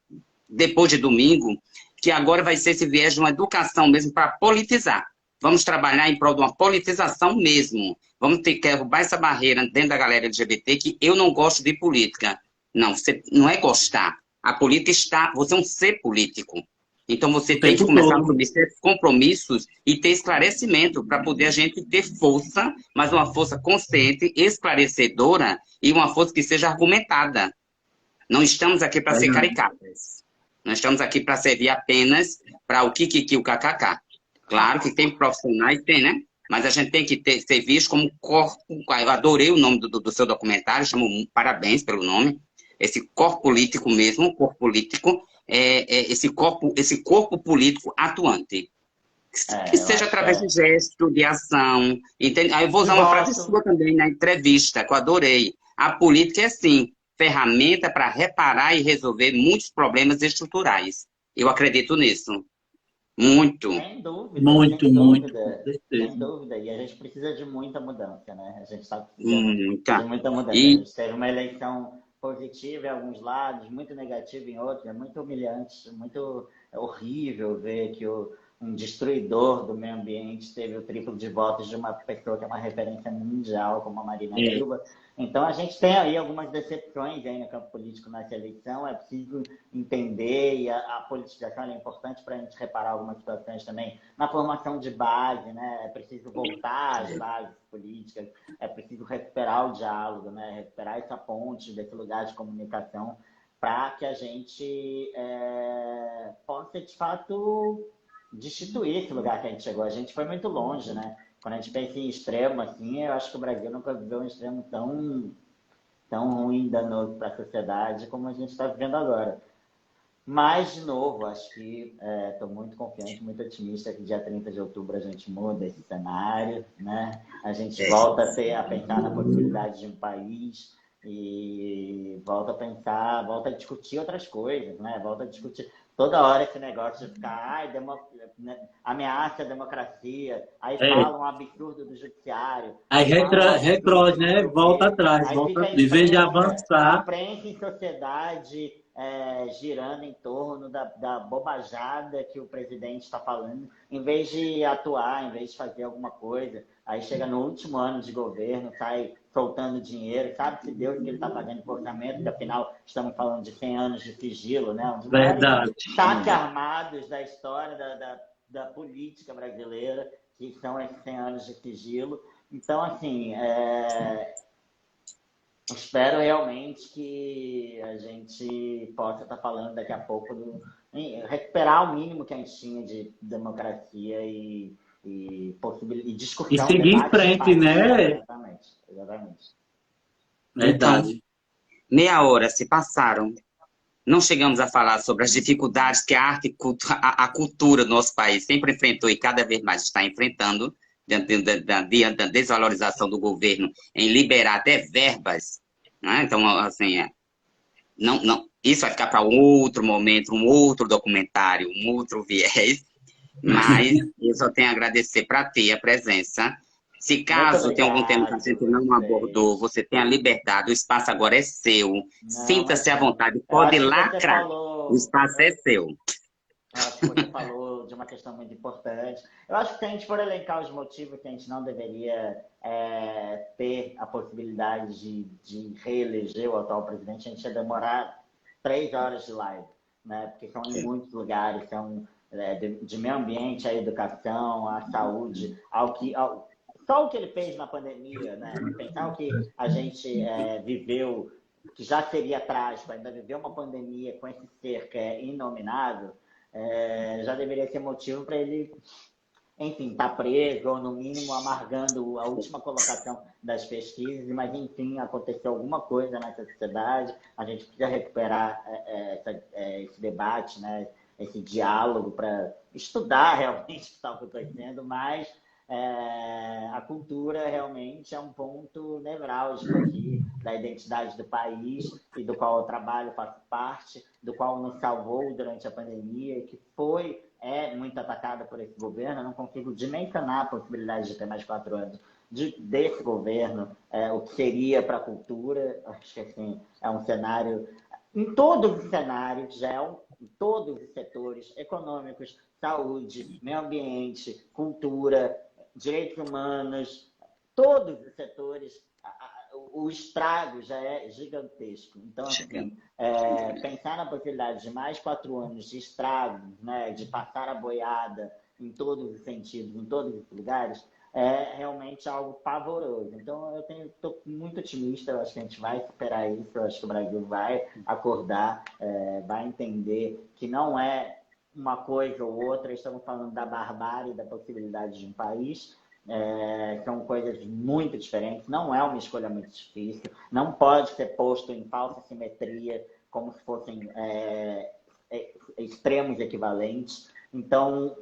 depois de domingo, que agora vai ser esse viés de uma educação mesmo para politizar. Vamos trabalhar em prol de uma politização mesmo. Vamos ter que derrubar essa barreira dentro da galera LGBT, que eu não gosto de política. Não, você não é gostar. A política você é um ser político. Então você tem que começar a assumir certos compromissos e ter esclarecimento para poder a gente ter força, mas uma força consciente, esclarecedora e uma força que seja argumentada. Não estamos aqui para ser caricatas. Nós estamos aqui para servir apenas para o kikiki, o kkk. Claro que tem profissionais, tem, né? Mas a gente tem que ser visto como corpo. Eu adorei o nome do seu documentário, chamo parabéns pelo nome. Esse corpo político mesmo, corpo político, esse corpo político atuante. Que seja através de gesto, de ação. Entende? Aí eu vou usar uma frase sua também na entrevista, que eu adorei. A política é, sim, ferramenta para reparar e resolver muitos problemas estruturais. Eu acredito nisso. Muito. Sem dúvida, Muito, sem muito, com dúvida, sem certeza. dúvida. E a gente precisa de muita mudança, né? A gente está precisando de Muita. muita mudança. A E gente teve uma eleição positiva em alguns lados, muito negativa em outros. É muito humilhante, muito horrível ver que um destruidor do meio ambiente teve o triplo de votos de uma pessoa que é uma referência mundial, como a Marina É, Silva. Então, a gente tem aí algumas decepções aí no campo político nessa eleição. É preciso entender, e a politização é importante para a gente reparar algumas situações também na formação de base, né? É preciso voltar às bases políticas, é preciso recuperar o diálogo, né? Recuperar essa ponte desse lugar de comunicação para que a gente possa, de fato, destituir esse lugar que a gente chegou. A gente foi muito longe, né? Quando a gente pensa em extremo, assim, eu acho que o Brasil nunca viveu um extremo tão ruim, danoso para a sociedade como a gente está vivendo agora. Mas, de novo, acho que estou muito confiante, muito otimista que dia 30 de outubro a gente muda esse cenário, né? A gente é, volta a pensar na possibilidade de um país e volta a pensar, volta a discutir outras coisas, né? Volta a discutir toda hora esse negócio de ficar, né, ameaça a democracia, aí é. falam um absurdo do judiciário, Aí aí falam um absurdo retrode, de não né? sei o Volta quê, atrás, aí volta, fica em vez de avançar. imprensa em sociedade girando em torno da bobajada que o presidente está falando, em vez de atuar, em vez de fazer alguma coisa. Aí chega no último ano de governo, sai soltando dinheiro, sabe-se Deus que ele está fazendo por orçamento, porque afinal estamos falando de 100 anos de sigilo, né? Um dos maiores Verdade. saques armados da história da política brasileira, que são esses 100 anos de sigilo. Então, assim, espero realmente que a gente possa estar falando daqui a pouco em recuperar o mínimo que a gente tinha de democracia e E discussão, seguir em debate de frente, país, né? né? Exatamente, exatamente. então, Verdade. meia hora se passaram. Não chegamos a falar sobre as dificuldades que a arte e a cultura do nosso país sempre enfrentou e cada vez mais está enfrentando, diante da desvalorização do governo em liberar até verbas. Né? Então, assim, não, isso vai ficar para um outro momento, um outro documentário, um outro viés, mas eu só tenho a agradecer para ti a presença. Se Muito caso tem algum tema que a obrigado gente a não abordou, vocês. você tem a liberdade, o espaço agora é seu. Não, Sinta-se à imagina. vontade, Eu pode acho que você lacrar. O falou. espaço é seu. Eu acho que você falou de uma questão muito importante. Eu acho que se a gente for elencar os motivos que a gente não deveria ter a possibilidade de reeleger o atual presidente, a gente ia demorar 3 horas de live, né? Porque são em muitos lugares, são de meio ambiente à educação, à saúde, só o que ele fez na pandemia, né? Pensar o que a gente viveu, que já seria trágico, ainda viver uma pandemia com esse ser que é inominável, já deveria ser motivo para ele, enfim, estar preso ou, no mínimo, amargando a última colocação das pesquisas. Mas, enfim, aconteceu alguma coisa nessa sociedade. A gente precisa recuperar esse debate, né? Esse diálogo para estudar realmente o que está acontecendo, mas a cultura realmente é um ponto nevrálgico aqui da identidade do país e do qual eu trabalho, faço parte, do qual nos salvou durante a pandemia, que é muito atacada por esse governo. Eu não consigo dimensionar a possibilidade de ter mais 4 anos desse governo, o que seria para a cultura. Acho que assim, é um cenário, em todos os cenários, em todos os setores econômicos, saúde, meio ambiente, cultura, direitos humanos, todos os setores, o estrago já é gigantesco. Então, assim, pensar na possibilidade de mais 4 anos de estrago, né, de passar a boiada em todos os sentidos, em todos os lugares, é realmente algo pavoroso. Então, eu estou muito otimista, eu acho que a gente vai superar isso, eu acho que o Brasil vai acordar, vai entender que não é uma coisa ou outra, estamos falando da barbárie, da possibilidade de um país, são coisas muito diferentes, não é uma escolha muito difícil, não pode ser posto em falsa simetria, como se fossem extremos equivalentes. Então,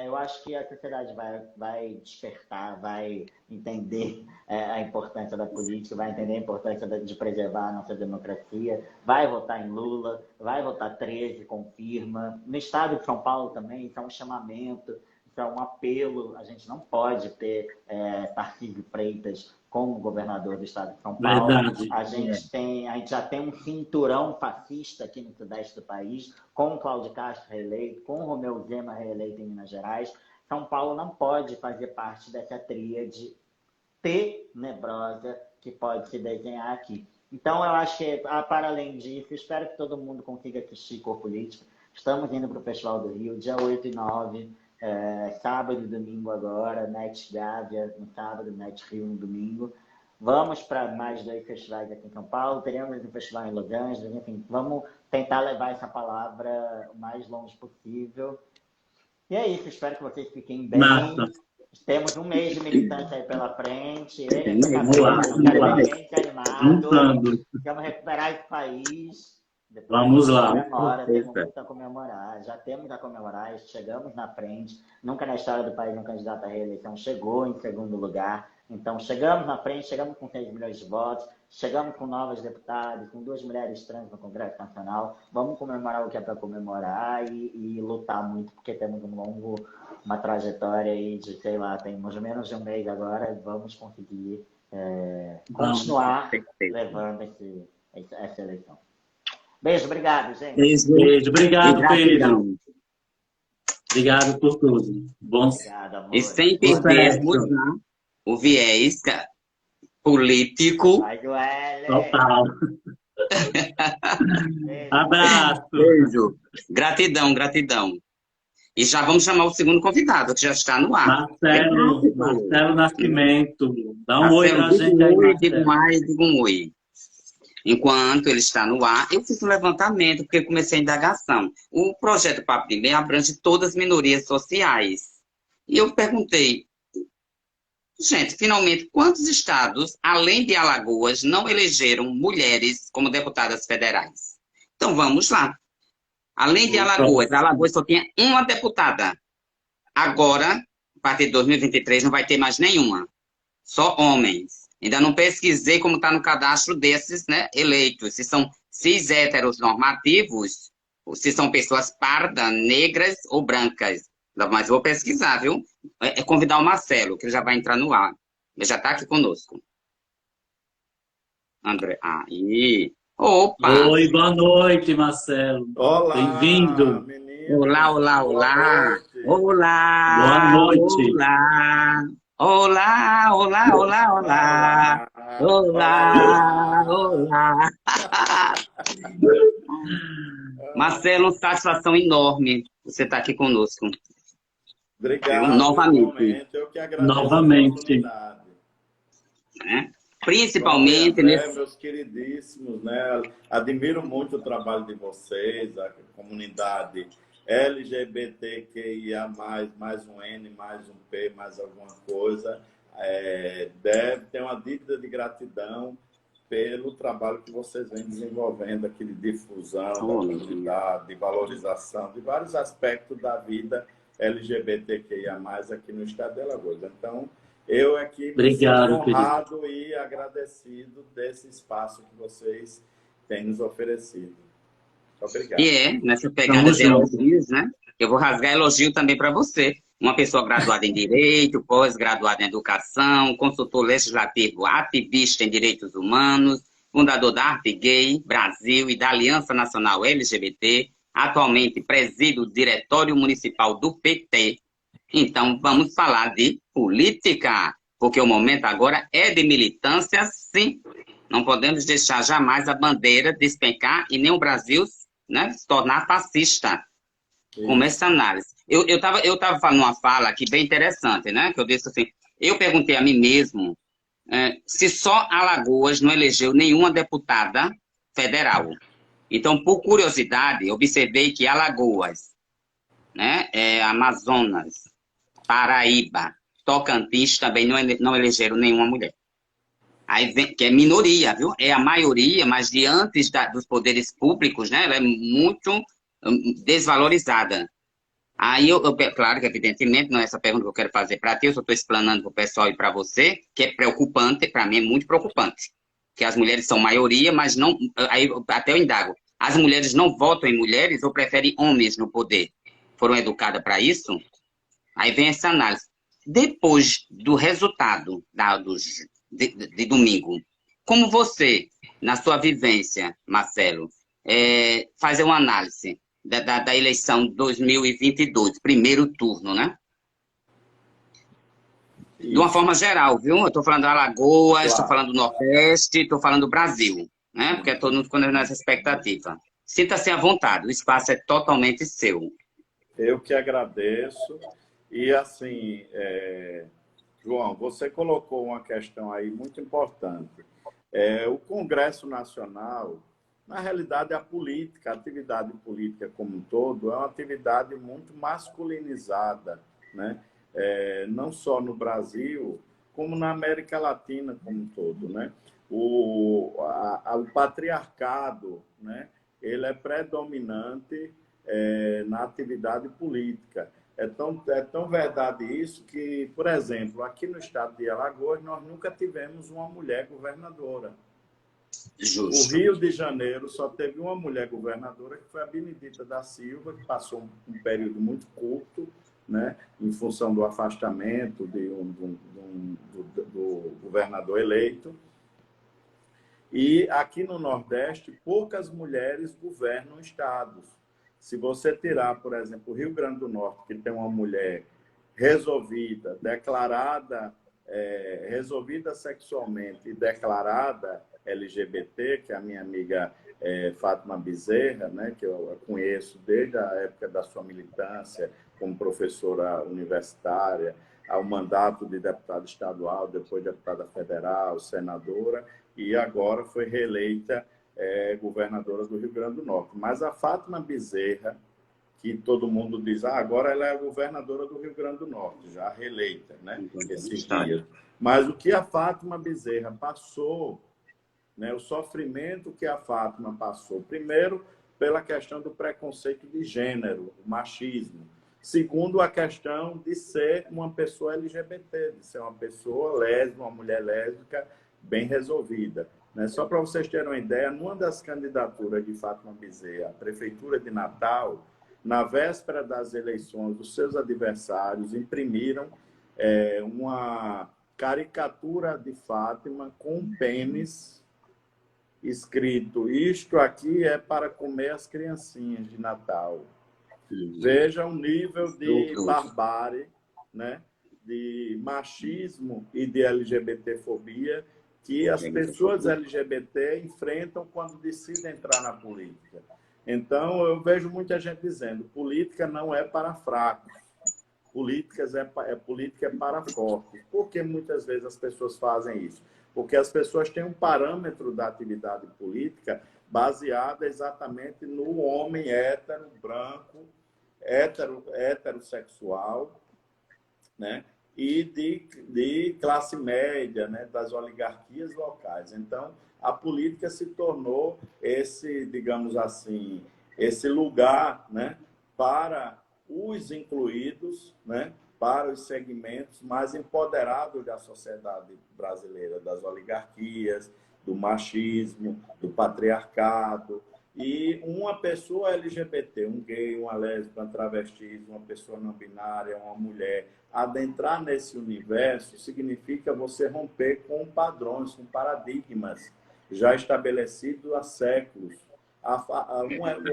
eu acho que a sociedade vai despertar, vai entender a importância da política, vai entender a importância de preservar a nossa democracia, vai votar em Lula, vai votar 13, confirma. No estado de São Paulo também, isso é um chamamento, isso é um apelo. A gente não pode ter Tarcísio Freitas como governador do estado de São Paulo. Verdade. A gente já tem um cinturão fascista aqui no sudeste do país, com Cláudio Castro reeleito, com Romeu Zema reeleito em Minas Gerais. São Paulo não pode fazer parte dessa tríade tenebrosa que pode se desenhar aqui. Então, eu acho que, para além disso, espero que todo mundo consiga assistir Cor Política. Estamos indo para o Festival do Rio, dia 8 e 9, sábado e domingo agora, Net Gávea no sábado, Net Rio no domingo. Vamos para mais 2 festivais aqui em São Paulo, teremos um festival em Los Angeles, enfim, vamos tentar levar essa palavra o mais longe possível. E é isso, espero que vocês fiquem bem. Massa. Temos um mês de militância aí pela frente. Vamos lá. Animado. Vamos recuperar esse país. Depois Vamos lá. Comemora, temos muito a comemorar. Já temos a comemorar, chegamos na frente. Nunca na história do país um candidato à reeleição chegou em segundo lugar. Então, chegamos na frente, chegamos com 6 milhões de votos, chegamos com novas deputadas, com 2 mulheres trans no Congresso Nacional. Vamos comemorar o que é para comemorar e lutar muito, porque temos uma trajetória aí de, sei lá, temos menos de um mês agora, vamos conseguir continuar levando essa eleição. Beijo, obrigado, gente. Beijo, obrigado, Pedro. Obrigado por tudo. Bom. Obrigado, amor. E sem perdermos o viés político. Vai, Joelle. Total. Abraço. Beijo. Gratidão, gratidão. E já vamos chamar o segundo convidado, que já está no ar. Marcelo Nascimento. Dá um oi pra gente aí, diga um oi. Enquanto ele está no ar, eu fiz um levantamento, porque comecei a indagação. O projeto Papo de Meia abrange todas as minorias sociais. E eu perguntei, gente, finalmente, quantos estados, além de Alagoas, não elegeram mulheres como deputadas federais? Então, vamos lá. Além de Alagoas só tinha uma deputada. Agora, a partir de 2023, não vai ter mais nenhuma. Só homens. Ainda não pesquisei como está no cadastro desses, né, eleitos. Se são cis héteros normativos, ou se são pessoas pardas, negras ou brancas. Mas vou pesquisar, viu? É convidar o Marcelo, que ele já vai entrar no ar. Ele já está aqui conosco. André, aí. Opa! Oi, boa noite, Marcelo. Olá! Bem-vindo. Olá, olá, olá. Olá! Boa noite. Olá! Olá, olá, olá, olá. Olá, olá. Marcelo, uma satisfação enorme você estar aqui conosco. Obrigado. Novamente. Eu que agradeço Novamente. a oportunidade. Principalmente nesse... Meus queridíssimos, né? Admiro muito o trabalho de vocês, a comunidade LGBTQIA+, mais um N, mais um P, mais alguma coisa, deve ter uma dívida de gratidão pelo trabalho que vocês vêm desenvolvendo aqui de difusão da comunidade, de valorização, de vários aspectos da vida LGBTQIA+, aqui no estado de Alagoas. Então, eu aqui me sinto honrado e agradecido desse espaço que vocês têm nos oferecido. Obrigado. E nessa pegada de elogios, né? Eu vou rasgar elogio também para você. Uma pessoa graduada em Direito, pós-graduada em Educação, consultor legislativo, ativista em Direitos Humanos, fundador da Arte Gay Brasil e da Aliança Nacional LGBT, atualmente preside o Diretório Municipal do PT. Então, vamos falar de política, porque o momento agora é de militância, sim. Não podemos deixar jamais a bandeira despencar e nem o Brasil, né, se tornar fascista. Com essa análise. Eu tava falando uma fala aqui bem interessante, né? Que eu disse assim, eu perguntei a mim mesmo se só Alagoas não elegeu nenhuma deputada federal. Então, por curiosidade, observei que Alagoas, né, Amazonas, Paraíba, Tocantins também não elegeram nenhuma mulher. Aí vem, que é minoria, viu? É a maioria, mas diante dos poderes públicos, né, ela é muito desvalorizada. Aí, claro que evidentemente não é essa pergunta que eu quero fazer para ti, eu só estou explanando para o pessoal e para você, que é preocupante, para mim é muito preocupante, que as mulheres são maioria, mas não, aí até eu indago, as mulheres não votam em mulheres ou preferem homens no poder? Foram educadas para isso? Aí vem essa análise. Depois do resultado de domingo, como você, na sua vivência, Marcelo, fazer uma análise da eleição 2022, primeiro turno, né? De uma forma geral, viu? Eu estou falando do Alagoas, estou Claro. falando do Nordeste, estou falando do Brasil, né? Porque todo mundo ficou nessa expectativa. Sinta-se à vontade, o espaço é totalmente seu. Eu que agradeço. E assim, João, você colocou uma questão aí muito importante. O Congresso Nacional, na realidade, a política, a atividade política como um todo, é uma atividade muito masculinizada, né? Não só no Brasil, como na América Latina como um todo, né? O patriarcado, né? Ele é predominante na atividade política. É tão verdade isso que, por exemplo, aqui no estado de Alagoas, nós nunca tivemos uma mulher governadora. Justo. O Rio de Janeiro só teve uma mulher governadora, que foi a Benedita da Silva, que passou um período muito curto, né, em função do afastamento do governador eleito. E aqui no Nordeste, poucas mulheres governam estados. Se você tirar, por exemplo, o Rio Grande do Norte, que tem uma mulher resolvida, declarada, resolvida sexualmente e declarada LGBT, que é a minha amiga Fátima Bezerra, né, que eu conheço desde a época da sua militância como professora universitária, ao mandato de deputada estadual, depois deputada federal, senadora, e agora foi reeleita governadora do Rio Grande do Norte. Mas a Fátima Bezerra, que todo mundo diz, agora ela é a governadora do Rio Grande do Norte, já reeleita, né, esses dias. Mas o que a Fátima Bezerra passou, né, o sofrimento que a Fátima passou, primeiro, pela questão do preconceito de gênero, o machismo. Segundo, a questão de ser uma pessoa LGBT, de ser uma pessoa lésbica, uma mulher lésbica bem resolvida. Né? Só para vocês terem uma ideia, numa das candidaturas de Fátima Bezerra à Prefeitura de Natal, na véspera das eleições, os seus adversários imprimiram uma caricatura de Fátima com um pênis escrito: isto aqui é para comer as criancinhas de Natal. Veja o nível de barbárie, né? De machismo e de LGBTfobia que as pessoas LGBT enfrentam quando decidem entrar na política. Então, eu vejo muita gente dizendo: política não é para fracos, política é para fortes. Por que muitas vezes as pessoas fazem isso? Porque as pessoas têm um parâmetro da atividade política baseada exatamente no homem hétero, branco, heterossexual, né? E de classe média, né? Das oligarquias locais. Então, a política se tornou esse, digamos assim, esse lugar, né? Para os incluídos, né? Para os segmentos mais empoderados da sociedade brasileira, das oligarquias, do machismo, do patriarcado. E uma pessoa LGBT, um gay, uma lésbica, uma travesti, uma pessoa não binária, uma mulher, adentrar nesse universo significa você romper com padrões, com paradigmas já estabelecidos há séculos.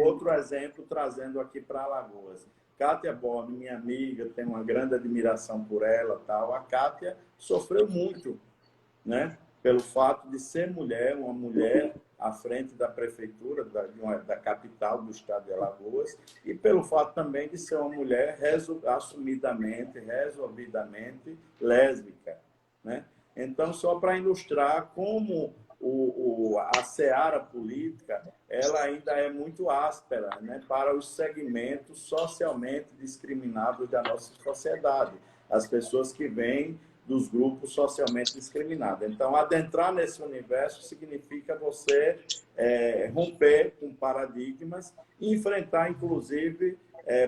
Outro exemplo, trazendo aqui para Alagoas. Kátia Borne, minha amiga, tenho uma grande admiração por ela. Tal. A Kátia sofreu muito, né? Pelo fato de ser mulher, uma mulher à frente da prefeitura da capital do estado de Alagoas, e pelo fato também de ser uma mulher assumidamente, resolvidamente lésbica, né? Então, só para ilustrar como a seara política ela ainda é muito áspera, né, para os segmentos socialmente discriminados da nossa sociedade, as pessoas que vêm dos grupos socialmente discriminados. Então, adentrar nesse universo significa você romper com paradigmas e enfrentar, inclusive,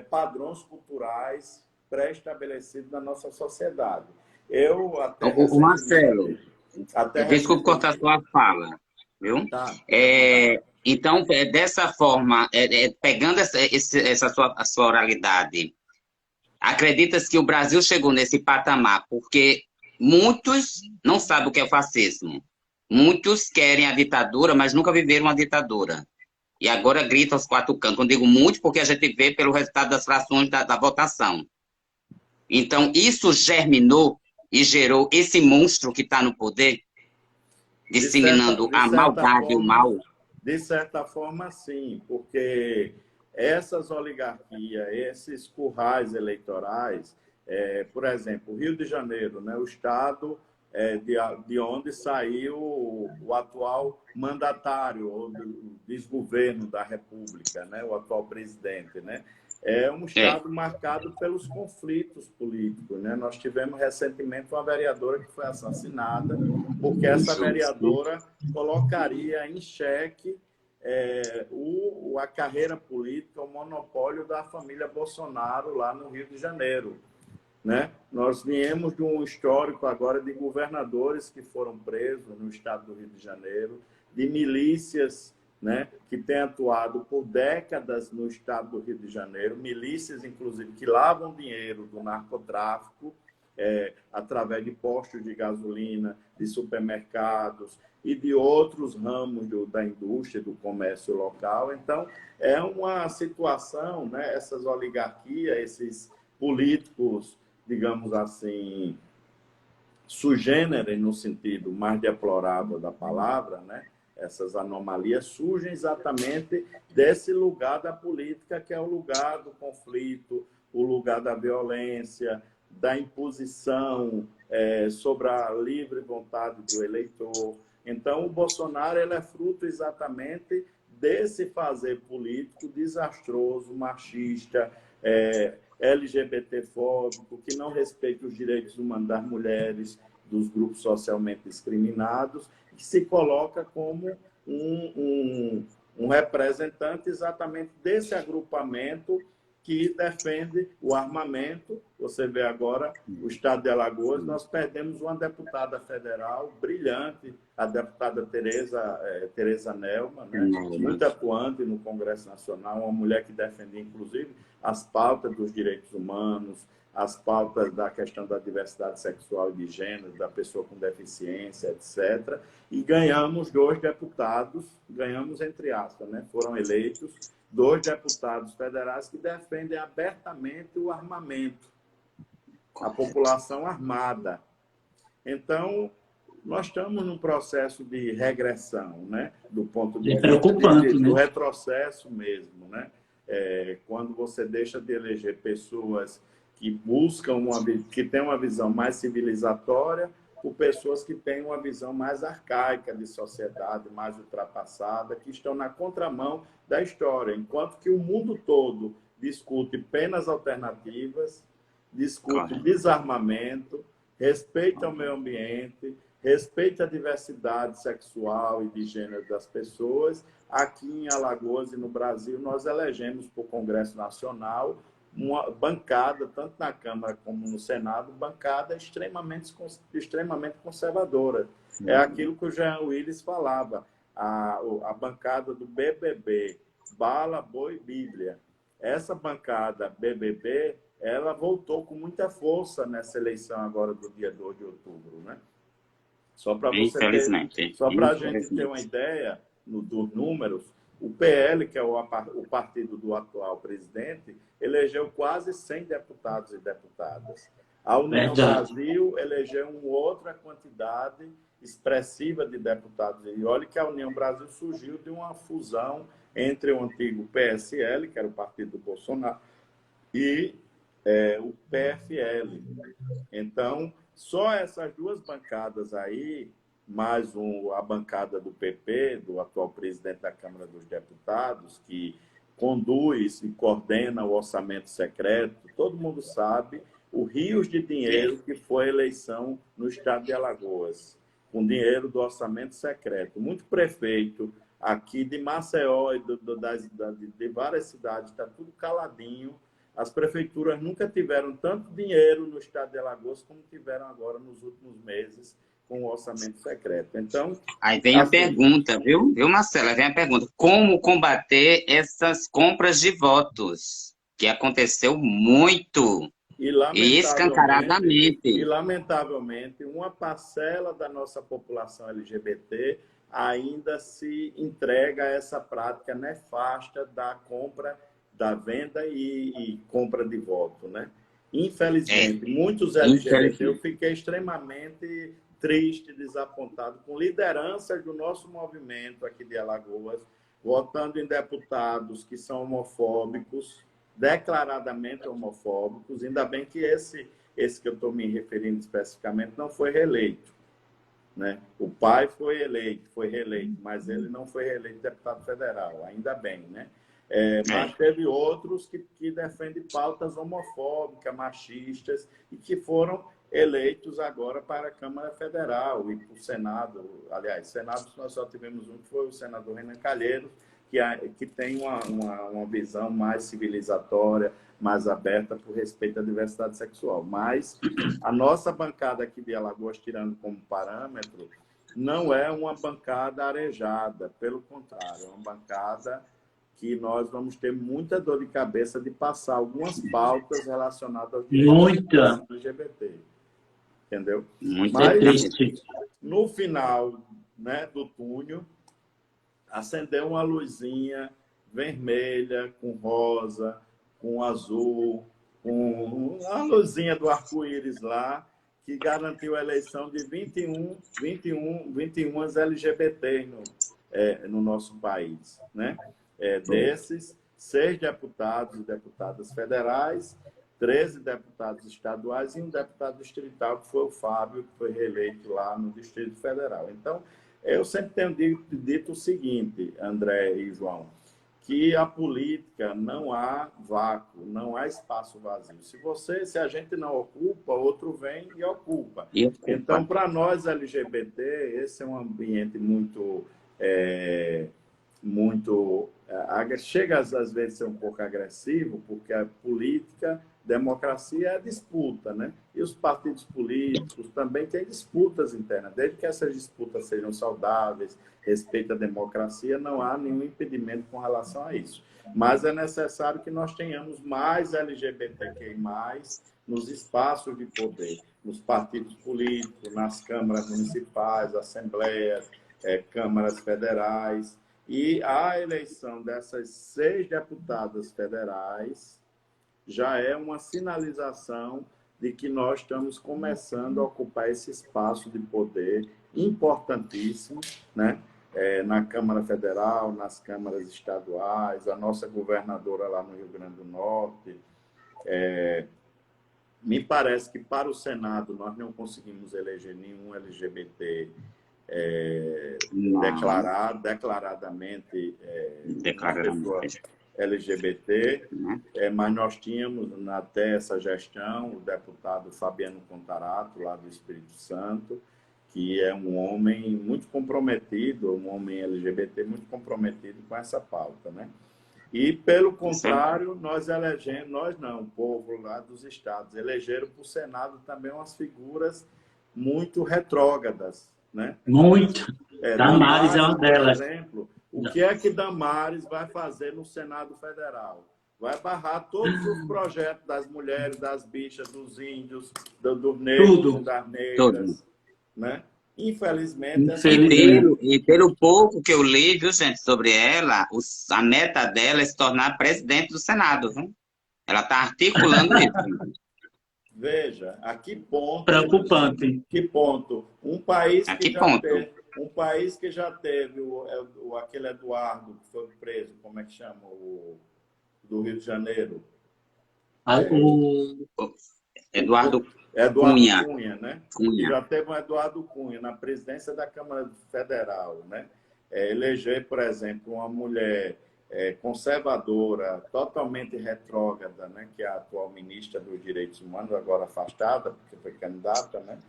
padrões culturais pré-estabelecidos na nossa sociedade. Eu até O Marcelo, desculpe recentemente... cortar sua fala, viu? Tá, tá. Então, dessa forma, pegando a sua oralidade, acreditas que o Brasil chegou nesse patamar porque muitos não sabem o que é o fascismo. Muitos querem a ditadura, mas nunca viveram uma ditadura. E agora gritam aos quatro cantos. Eu digo muitos porque a gente vê pelo resultado das frações da votação. Então, isso germinou e gerou esse monstro que está no poder, disseminando a maldade e o mal. De certa forma, sim, porque essas oligarquias, esses currais eleitorais, por exemplo, o Rio de Janeiro, né, o estado de onde saiu o atual mandatário, ou do desgoverno da República, né, o atual presidente, né? É um estado marcado pelos conflitos políticos, né? Nós tivemos recentemente uma vereadora que foi assassinada, porque essa vereadora colocaria em xeque a carreira política, o monopólio da família Bolsonaro lá no Rio de Janeiro, né? Nós viemos de um histórico agora de governadores que foram presos no estado do Rio de Janeiro, de milícias, né, que têm atuado por décadas no estado do Rio de Janeiro, milícias, inclusive, que lavam dinheiro do narcotráfico através de postos de gasolina, de supermercados e de outros ramos da indústria, do comércio local. Então, é uma situação, né, essas oligarquias, esses políticos, digamos assim, sui generis, no sentido mais deplorável da palavra, né? Essas anomalias surgem exatamente desse lugar da política, que é o lugar do conflito, o lugar da violência, da imposição sobre a livre vontade do eleitor. Então, o Bolsonaro ele é fruto exatamente desse fazer político desastroso, machista, LGBTfóbico, que não respeita os direitos humanos das mulheres, dos grupos socialmente discriminados, que se coloca como um representante exatamente desse agrupamento que defende o armamento. Você vê agora o estado de Alagoas, nós perdemos uma deputada federal brilhante, a deputada Tereza Nelma, né? Muito atuante no Congresso Nacional, uma mulher que defendia, inclusive, as pautas dos direitos humanos, as pautas da questão da diversidade sexual e de gênero, da pessoa com deficiência, etc. E ganhamos 2 deputados, ganhamos entre aspas, né? Foram eleitos 2 deputados federais que defendem abertamente o armamento, a população armada. Então, nós estamos num processo de regressão, né? Do ponto de vista preocupante, do né? retrocesso mesmo, né? Quando você deixa de eleger pessoas que buscam que têm uma visão mais civilizatória, por pessoas que têm uma visão mais arcaica de sociedade, mais ultrapassada, que estão na contramão da história, enquanto que o mundo todo discute penas alternativas, discute desarmamento, respeita o meio ambiente, respeita a diversidade sexual e de gênero das pessoas. Aqui em Alagoas e no Brasil, nós elegemos para o Congresso Nacional uma bancada, tanto na Câmara como no Senado, bancada extremamente conservadora. É aquilo que o Jean Willis falava, a bancada do BBB, Bala, Boi, Bíblia. Essa bancada BBB, ela voltou com muita força nessa eleição agora do dia 2 de outubro, né? Só para a gente ter uma ideia dos números, o PL, que é o partido do atual presidente, elegeu quase 100 deputados e deputadas. A União Brasil elegeu uma outra quantidade expressiva de deputados. E olha que a União Brasil surgiu de uma fusão entre o antigo PSL, que era o partido do Bolsonaro, e o PFL. Então, só essas 2 bancadas aí, mais a bancada do PP, do atual presidente da Câmara dos Deputados, que conduz e coordena o orçamento secreto, todo mundo sabe o rios de dinheiro que foi a eleição no estado de Alagoas, com dinheiro do orçamento secreto. Muito prefeito, aqui de Maceió e de várias cidades, está tudo caladinho. As prefeituras nunca tiveram tanto dinheiro no estado de Alagoas como tiveram agora nos últimos meses com o orçamento secreto. Então, aí vem a pergunta, viu, Marcela? Vem a pergunta. Como combater essas compras de votos? Que aconteceu muito e escancaradamente. Lamentavelmente, uma parcela da nossa população LGBT ainda se entrega a essa prática nefasta da compra, da venda e compra de voto, né? Infelizmente, muitos LGBT, eu fiquei extremamente triste, desapontado com lideranças do nosso movimento aqui de Alagoas, votando em deputados que são homofóbicos, declaradamente homofóbicos. Ainda bem que esse que eu estou me referindo especificamente não foi reeleito, né? O pai foi reeleito, mas ele não foi reeleito deputado federal, ainda bem, né? Mas teve outros que defendem pautas homofóbicas, machistas, e que foram eleitos agora para a Câmara Federal e para o Senado. Aliás, Senado nós só tivemos um, que foi o senador Renan Calheiros, que tem uma visão mais civilizatória, mais aberta por respeito à diversidade sexual. Mas a nossa bancada aqui de Alagoas, tirando como parâmetro, não é uma bancada arejada, pelo contrário, é uma bancada que nós vamos ter muita dor de cabeça de passar algumas pautas relacionadas aos direitos LGBT. Entendeu? Mas, triste. No final, né, do túnel, acendeu uma luzinha vermelha, com rosa, com azul, com a luzinha do arco-íris lá, que garantiu a eleição de 21 LGBT no nosso país, né? Desses, 6 deputados e deputadas federais, 13 deputados estaduais e um deputado distrital, que foi o Fábio, que foi reeleito lá no Distrito Federal. Então, eu sempre tenho dito o seguinte, André e João, que a política não há vácuo, não há espaço vazio. Se a gente não ocupa, outro vem e ocupa. Então, para nós LGBT, esse é um ambiente muito chega às vezes a ser um pouco agressivo, porque a política, democracia é disputa, né? E os partidos políticos também têm disputas internas. Desde que essas disputas sejam saudáveis, respeito à democracia, não há nenhum impedimento com relação a isso. Mas é necessário que nós tenhamos mais LGBTQI+, nos espaços de poder, nos partidos políticos, nas câmaras municipais, assembleias, câmaras federais. E a eleição dessas 6 deputadas federais já é uma sinalização de que nós estamos começando a ocupar esse espaço de poder importantíssimo, né? Na Câmara Federal, nas câmaras estaduais, a nossa governadora lá no Rio Grande do Norte. Me parece que para o Senado nós não conseguimos eleger nenhum LGBT declaradamente LGBT, mas nós tínhamos até essa gestão o deputado Fabiano Contarato, lá do Espírito Santo, que é um homem muito comprometido, um homem LGBT muito comprometido com essa pauta, né? E, pelo contrário, o povo lá dos estados, elegeram para o Senado também umas figuras muito retrógradas, né? Muito. Damares é uma delas. Por exemplo, o que é que Damares vai fazer no Senado Federal? Vai barrar todos os projetos das mulheres, das bichas, dos índios, dos negros, das negras, né? Infelizmente. E pelo pouco que eu li, viu, gente, sobre ela, a meta dela é se tornar presidente do Senado, viu? Ela está articulando isso. Veja, a que ponto... Preocupante. Que ponto? Um país que já teve aquele Eduardo, que foi preso, como é que chama? Do Rio de Janeiro. Eduardo Cunha, né? Já teve um Eduardo Cunha na presidência da Câmara Federal, né? Eleger, por exemplo, uma mulher conservadora, totalmente retrógrada, né? Que é a atual ministra dos Direitos Humanos, agora afastada, porque foi candidata, né?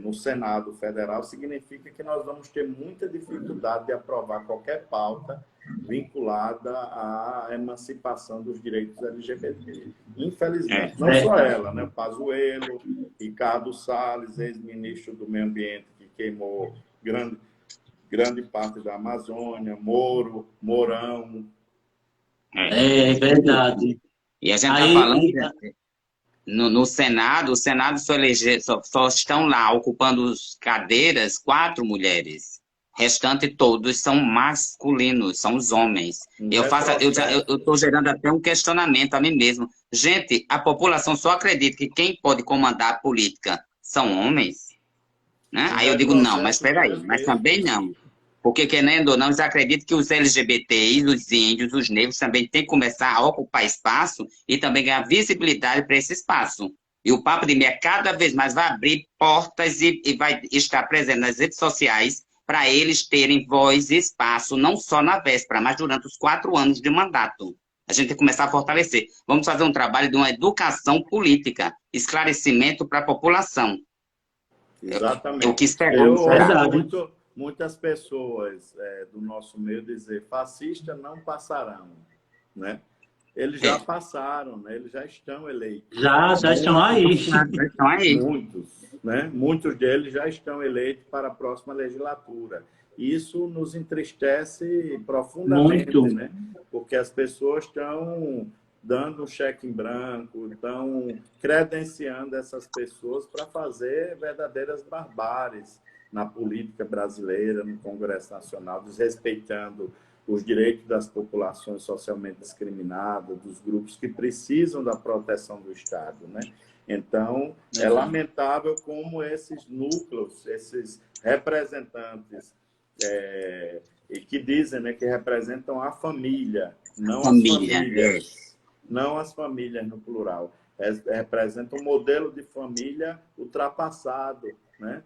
no Senado Federal, significa que nós vamos ter muita dificuldade de aprovar qualquer pauta vinculada à emancipação dos direitos LGBT. Infelizmente, não só ela, né? O Pazuello, Ricardo Salles, ex-ministro do Meio Ambiente, que queimou grande parte da Amazônia, Mourão. É verdade. E a gente está Aí, falando... No Senado, o Senado só estão lá ocupando cadeiras 4 mulheres. Restante todos são masculinos, são os homens. Eu estou gerando até um questionamento a mim mesmo. Gente, a população só acredita que quem pode comandar a política são homens? Né? Aí eu digo, não, mas espera aí, mas também não. Porque, querendo ou não, eles acreditam que os LGBTs, os índios, os negros também têm que começar a ocupar espaço e também ganhar visibilidade para esse espaço. E o Papo de Meia cada vez mais vai abrir portas e vai estar presente nas redes sociais para eles terem voz e espaço, não só na véspera, mas durante os 4 anos de mandato. A gente tem que começar a fortalecer. Vamos fazer um trabalho de uma educação política, esclarecimento para a população. Exatamente. É o que esperamos. Muitas pessoas do nosso meio dizer fascistas não passarão, né? Eles já passaram, né? Eles já estão eleitos. Já estão aí. Já estão aí. Muitos, né? Muitos deles já estão eleitos para a próxima legislatura. Isso nos entristece profundamente, Muito. né? Porque as pessoas estão dando um cheque em branco, estão credenciando essas pessoas para fazer verdadeiras barbáries na política brasileira, no Congresso Nacional, desrespeitando os direitos das populações socialmente discriminadas, dos grupos que precisam da proteção do Estado, né? Então, é lamentável como esses núcleos, esses representantes, e que dizem, né, que representam a família, não as famílias, não as famílias no plural, representam um modelo de família ultrapassado, né?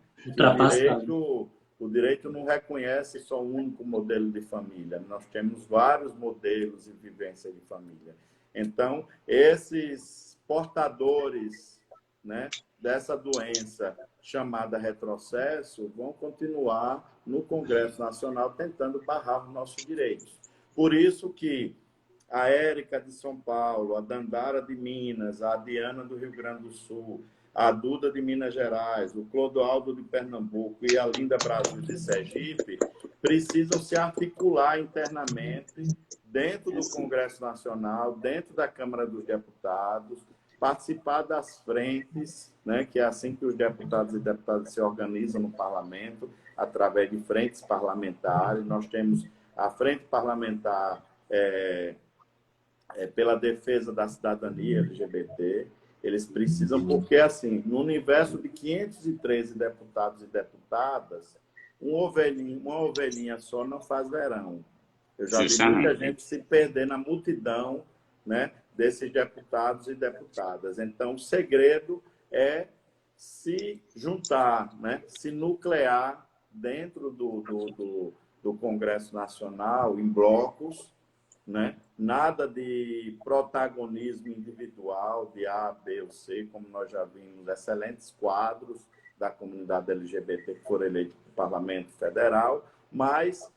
O direito não reconhece só um único modelo de família. Nós temos vários modelos de vivência de família. Então, esses portadores, né, dessa doença chamada retrocesso vão continuar no Congresso Nacional tentando barrar os nossos direitos. Por isso que a Érica de São Paulo, a Dandara de Minas, a Diana do Rio Grande do Sul, a Duda de Minas Gerais, o Clodoaldo de Pernambuco e a Linda Brasil de Sergipe precisam se articular internamente dentro do Congresso Nacional, dentro da Câmara dos Deputados, participar das frentes, né, que é assim que os deputados e deputadas se organizam no parlamento, através de frentes parlamentares. Nós temos a Frente Parlamentar pela defesa da cidadania LGBT. Eles precisam, porque, assim, no universo de 513 deputados e deputadas, uma ovelhinha só não faz verão. Eu já vi muita gente se perder na multidão, né, desses deputados e deputadas. Então, o segredo é se juntar, né, se nuclear dentro do Congresso Nacional, em blocos, né? Nada de protagonismo individual, de A, B ou C, como nós já vimos, excelentes quadros da comunidade LGBT que foram eleitos para o Parlamento Federal, mas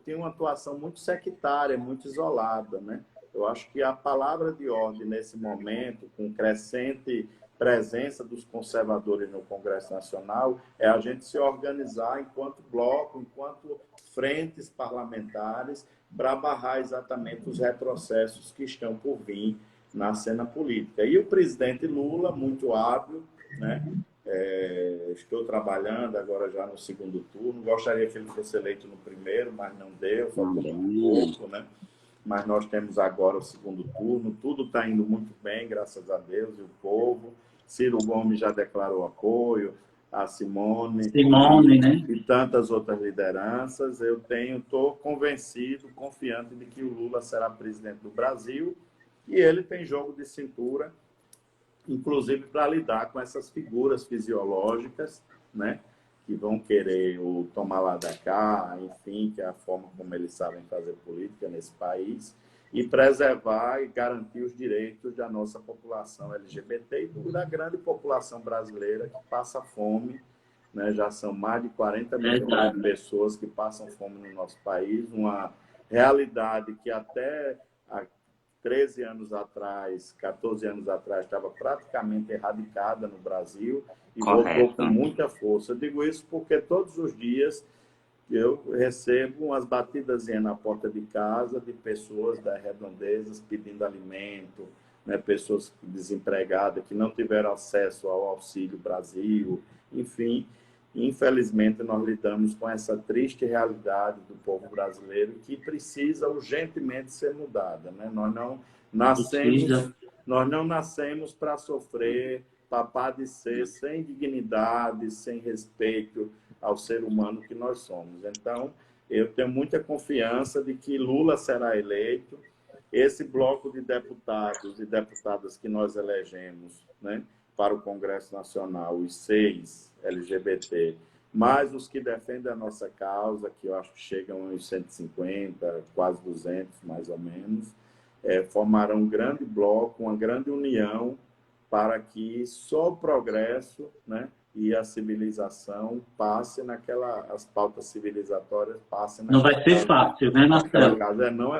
tinham uma atuação muito sectária, muito isolada, né? Eu acho que a palavra de ordem nesse momento, com crescente presença dos conservadores no Congresso Nacional, é a gente se organizar enquanto bloco, enquanto frentes parlamentares, para barrar exatamente os retrocessos que estão por vir na cena política. E o presidente Lula, muito hábil, né? Estou trabalhando agora já no segundo turno, gostaria que ele fosse eleito no primeiro, mas não deu, faltou muito pouco, né? Mas nós temos agora o segundo turno, tudo está indo muito bem, graças a Deus, e o povo. Ciro Gomes já declarou apoio, a Simone, né? E tantas outras lideranças. Eu estou convencido, confiante de que o Lula será presidente do Brasil, e ele tem jogo de cintura, inclusive para lidar com essas figuras fisiológicas, né, que vão querer o tomar lá da cá, enfim, que é a forma como eles sabem fazer política nesse país. e preservar e garantir os direitos da nossa população LGBT e da grande população brasileira que passa fome, né? Já são mais de 40 milhões de pessoas que passam fome no nosso país, uma realidade que até há 13 anos atrás, 14 anos atrás, estava praticamente erradicada no Brasil e voltou com muita força. Eu digo isso porque todos os dias eu recebo umas batidas na porta de casa de pessoas das redondezas pedindo alimento, né? Pessoas desempregadas que não tiveram acesso ao Auxílio Brasil, enfim. Infelizmente, nós lidamos com essa triste realidade do povo brasileiro que precisa urgentemente ser mudada, né? Nós não nascemos para sofrer, para padecer sem dignidade, sem respeito ao ser humano que nós somos. Então, eu tenho muita confiança de que Lula será eleito. Esse bloco de deputados e deputadas que nós elegemos, né, para o Congresso Nacional, os 6 LGBT, mais os que defendem a nossa causa, que eu acho que chegam aos 150, quase 200, mais ou menos, formarão um grande bloco, uma grande união para que só o progresso, né, e a civilização passe as pautas civilizatórias passem Não vai ser fácil, né, Marcelo?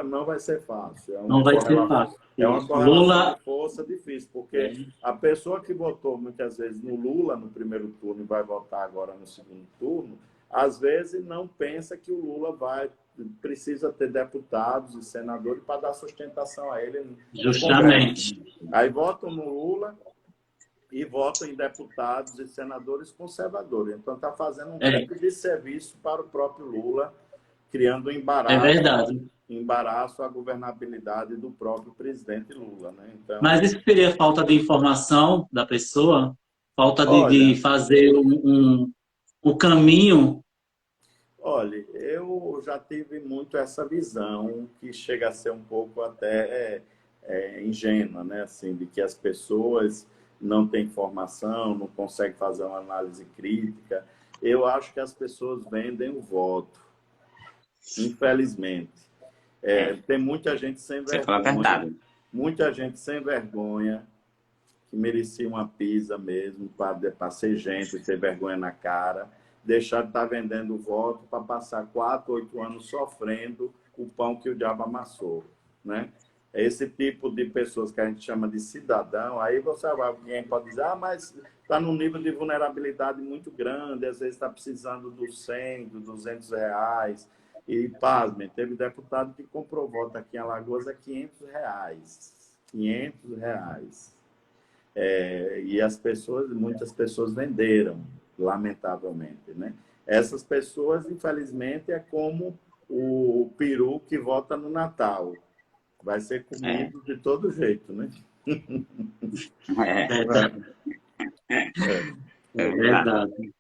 Não vai ser fácil. Não vai ser fácil. É uma correlação de força difícil, porque a pessoa que votou muitas vezes no Lula no primeiro turno e vai votar agora no segundo turno, às vezes não pensa que o Lula precisa ter deputados e senadores para dar sustentação a ele. Justamente. Aí votam no Lula e votam em deputados e senadores conservadores. Então, está fazendo um tipo de serviço para o próprio Lula, criando um embaraço à governabilidade do próprio presidente Lula, né? Então, mas isso seria falta de informação da pessoa? Falta de fazer o caminho? Olha, eu já tive muito essa visão, que chega a ser um pouco até ingênua, né? Assim, de que as pessoas não têm informação, não conseguem fazer uma análise crítica. Eu acho que as pessoas vendem o voto, infelizmente. Tem muita gente sem vergonha. Muita gente sem vergonha, que merecia uma pisa mesmo, para ser gente, ter vergonha na cara, deixar de estar vendendo o voto para passar 4, 8 anos sofrendo o pão que o diabo amassou, né? É esse tipo de pessoas que a gente chama de cidadão. Aí alguém pode dizer, mas está num nível de vulnerabilidade muito grande, às vezes está precisando dos 100, dos 200 reais. E, pasmem, teve deputado que comprou voto aqui em Alagoas a 500 reais. 500 reais. E muitas pessoas venderam, lamentavelmente, né? Essas pessoas, infelizmente, é como o peru que vota no Natal. Vai ser comido de todo jeito, né? É verdade.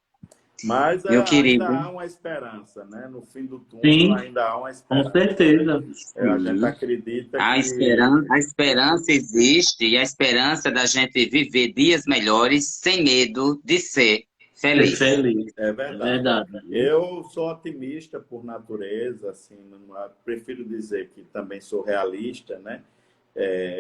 Mas ainda há uma esperança, né? No fim do túnel ainda há uma esperança. Com certeza. A gente acredita a esperança existe, e a esperança da gente viver dias melhores sem medo de ser feliz. É verdade. Eu sou otimista por natureza, assim, prefiro dizer que também sou realista, né?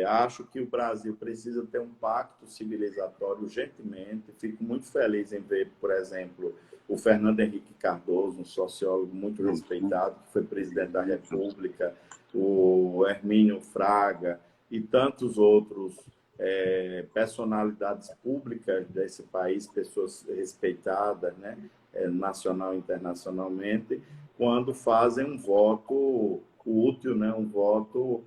Acho que o Brasil precisa ter um pacto civilizatório urgentemente. Fico muito feliz em ver, por exemplo, o Fernando Henrique Cardoso, um sociólogo muito respeitado, que foi presidente da República, o Hermínio Fraga e tantos outros personalidades públicas desse país, pessoas respeitadas, né, nacional e internacionalmente, quando fazem um voto útil, né, um voto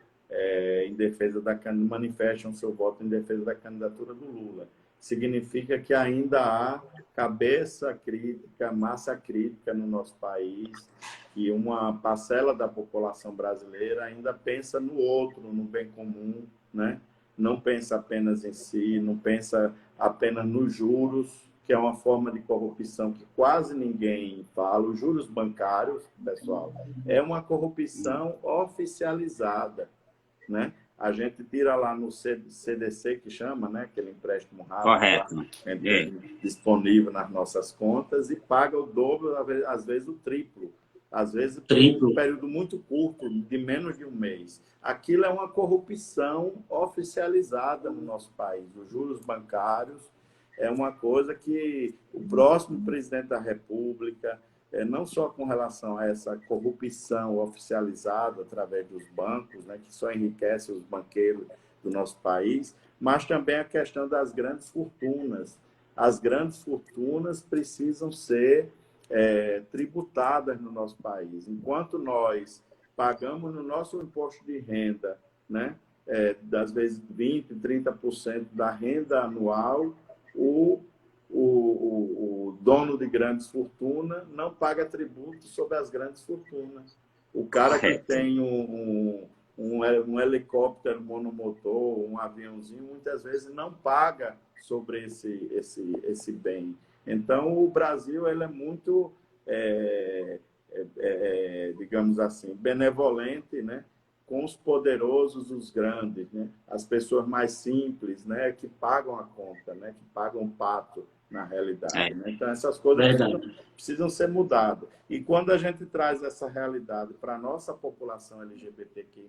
em defesa manifestam seu voto em defesa da candidatura do Lula. Significa que ainda há cabeça crítica, massa crítica no nosso país, e uma parcela da população brasileira ainda pensa no outro, no bem comum, né? Não pensa apenas em si, não pensa apenas nos juros, que é uma forma de corrupção que quase ninguém fala. Os juros bancários, pessoal, é uma corrupção oficializada, né? A gente tira lá no CDC, que chama, né? Aquele empréstimo rápido lá, disponível nas nossas contas, e paga o dobro, às vezes o triplo, às vezes por Triplo. um período muito curto, de menos de um mês. Aquilo é uma corrupção oficializada no nosso país. Os juros bancários é uma coisa que o próximo presidente da República, não só com relação a essa corrupção oficializada através dos bancos, né, que só enriquece os banqueiros do nosso país, mas também a questão das grandes fortunas. As grandes fortunas precisam ser tributadas no nosso país. Enquanto nós pagamos no nosso imposto de renda, né, das vezes 20%, 30% da renda anual, o dono de grandes fortunas não paga tributo sobre as grandes fortunas. O cara que tem um helicóptero monomotor, um aviãozinho, muitas vezes não paga sobre esse bem. Então, o Brasil ele é muito, digamos assim, benevolente, né, com os poderosos, os grandes, né, as pessoas mais simples, né, que pagam a conta, né, que pagam o pato na realidade. Né? Então, essas coisas precisam ser mudadas. E quando a gente traz essa realidade para a nossa população LGBTQI+,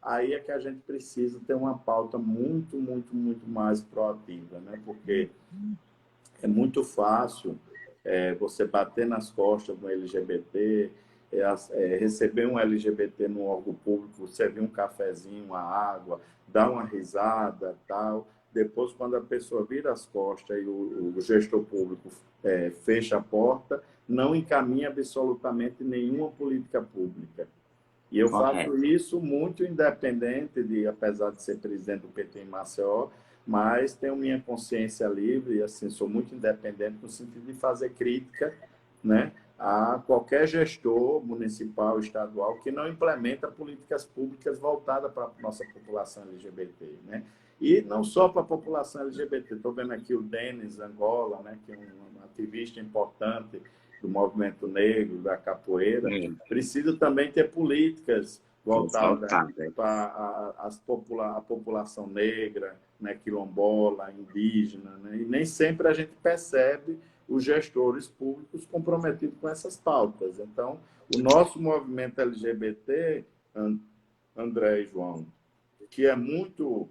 aí é que a gente precisa ter uma pauta muito, muito, muito mais proativa, né? Porque é muito fácil você bater nas costas do LGBT, receber um LGBT no órgão público, servir um cafezinho, uma água, dar uma risada, tal. Depois, quando a pessoa vira as costas e o gestor público fecha a porta, não encaminha absolutamente nenhuma política pública. E eu faço isso muito independente apesar de ser presidente do PT em Maceió, mas tenho minha consciência livre e assim, sou muito independente no sentido de fazer crítica, né, a qualquer gestor municipal, estadual, que não implementa políticas públicas voltadas para a nossa população LGBT. Né? E não só para a população LGBT. Estou vendo aqui o Denis Angola, né, que é um ativista importante do movimento negro, da capoeira. Precisa também ter políticas voltadas para a população negra, né, quilombola, indígena. Né? E nem sempre a gente percebe os gestores públicos comprometidos com essas pautas. Então, o nosso movimento LGBT, André e João, que é muito...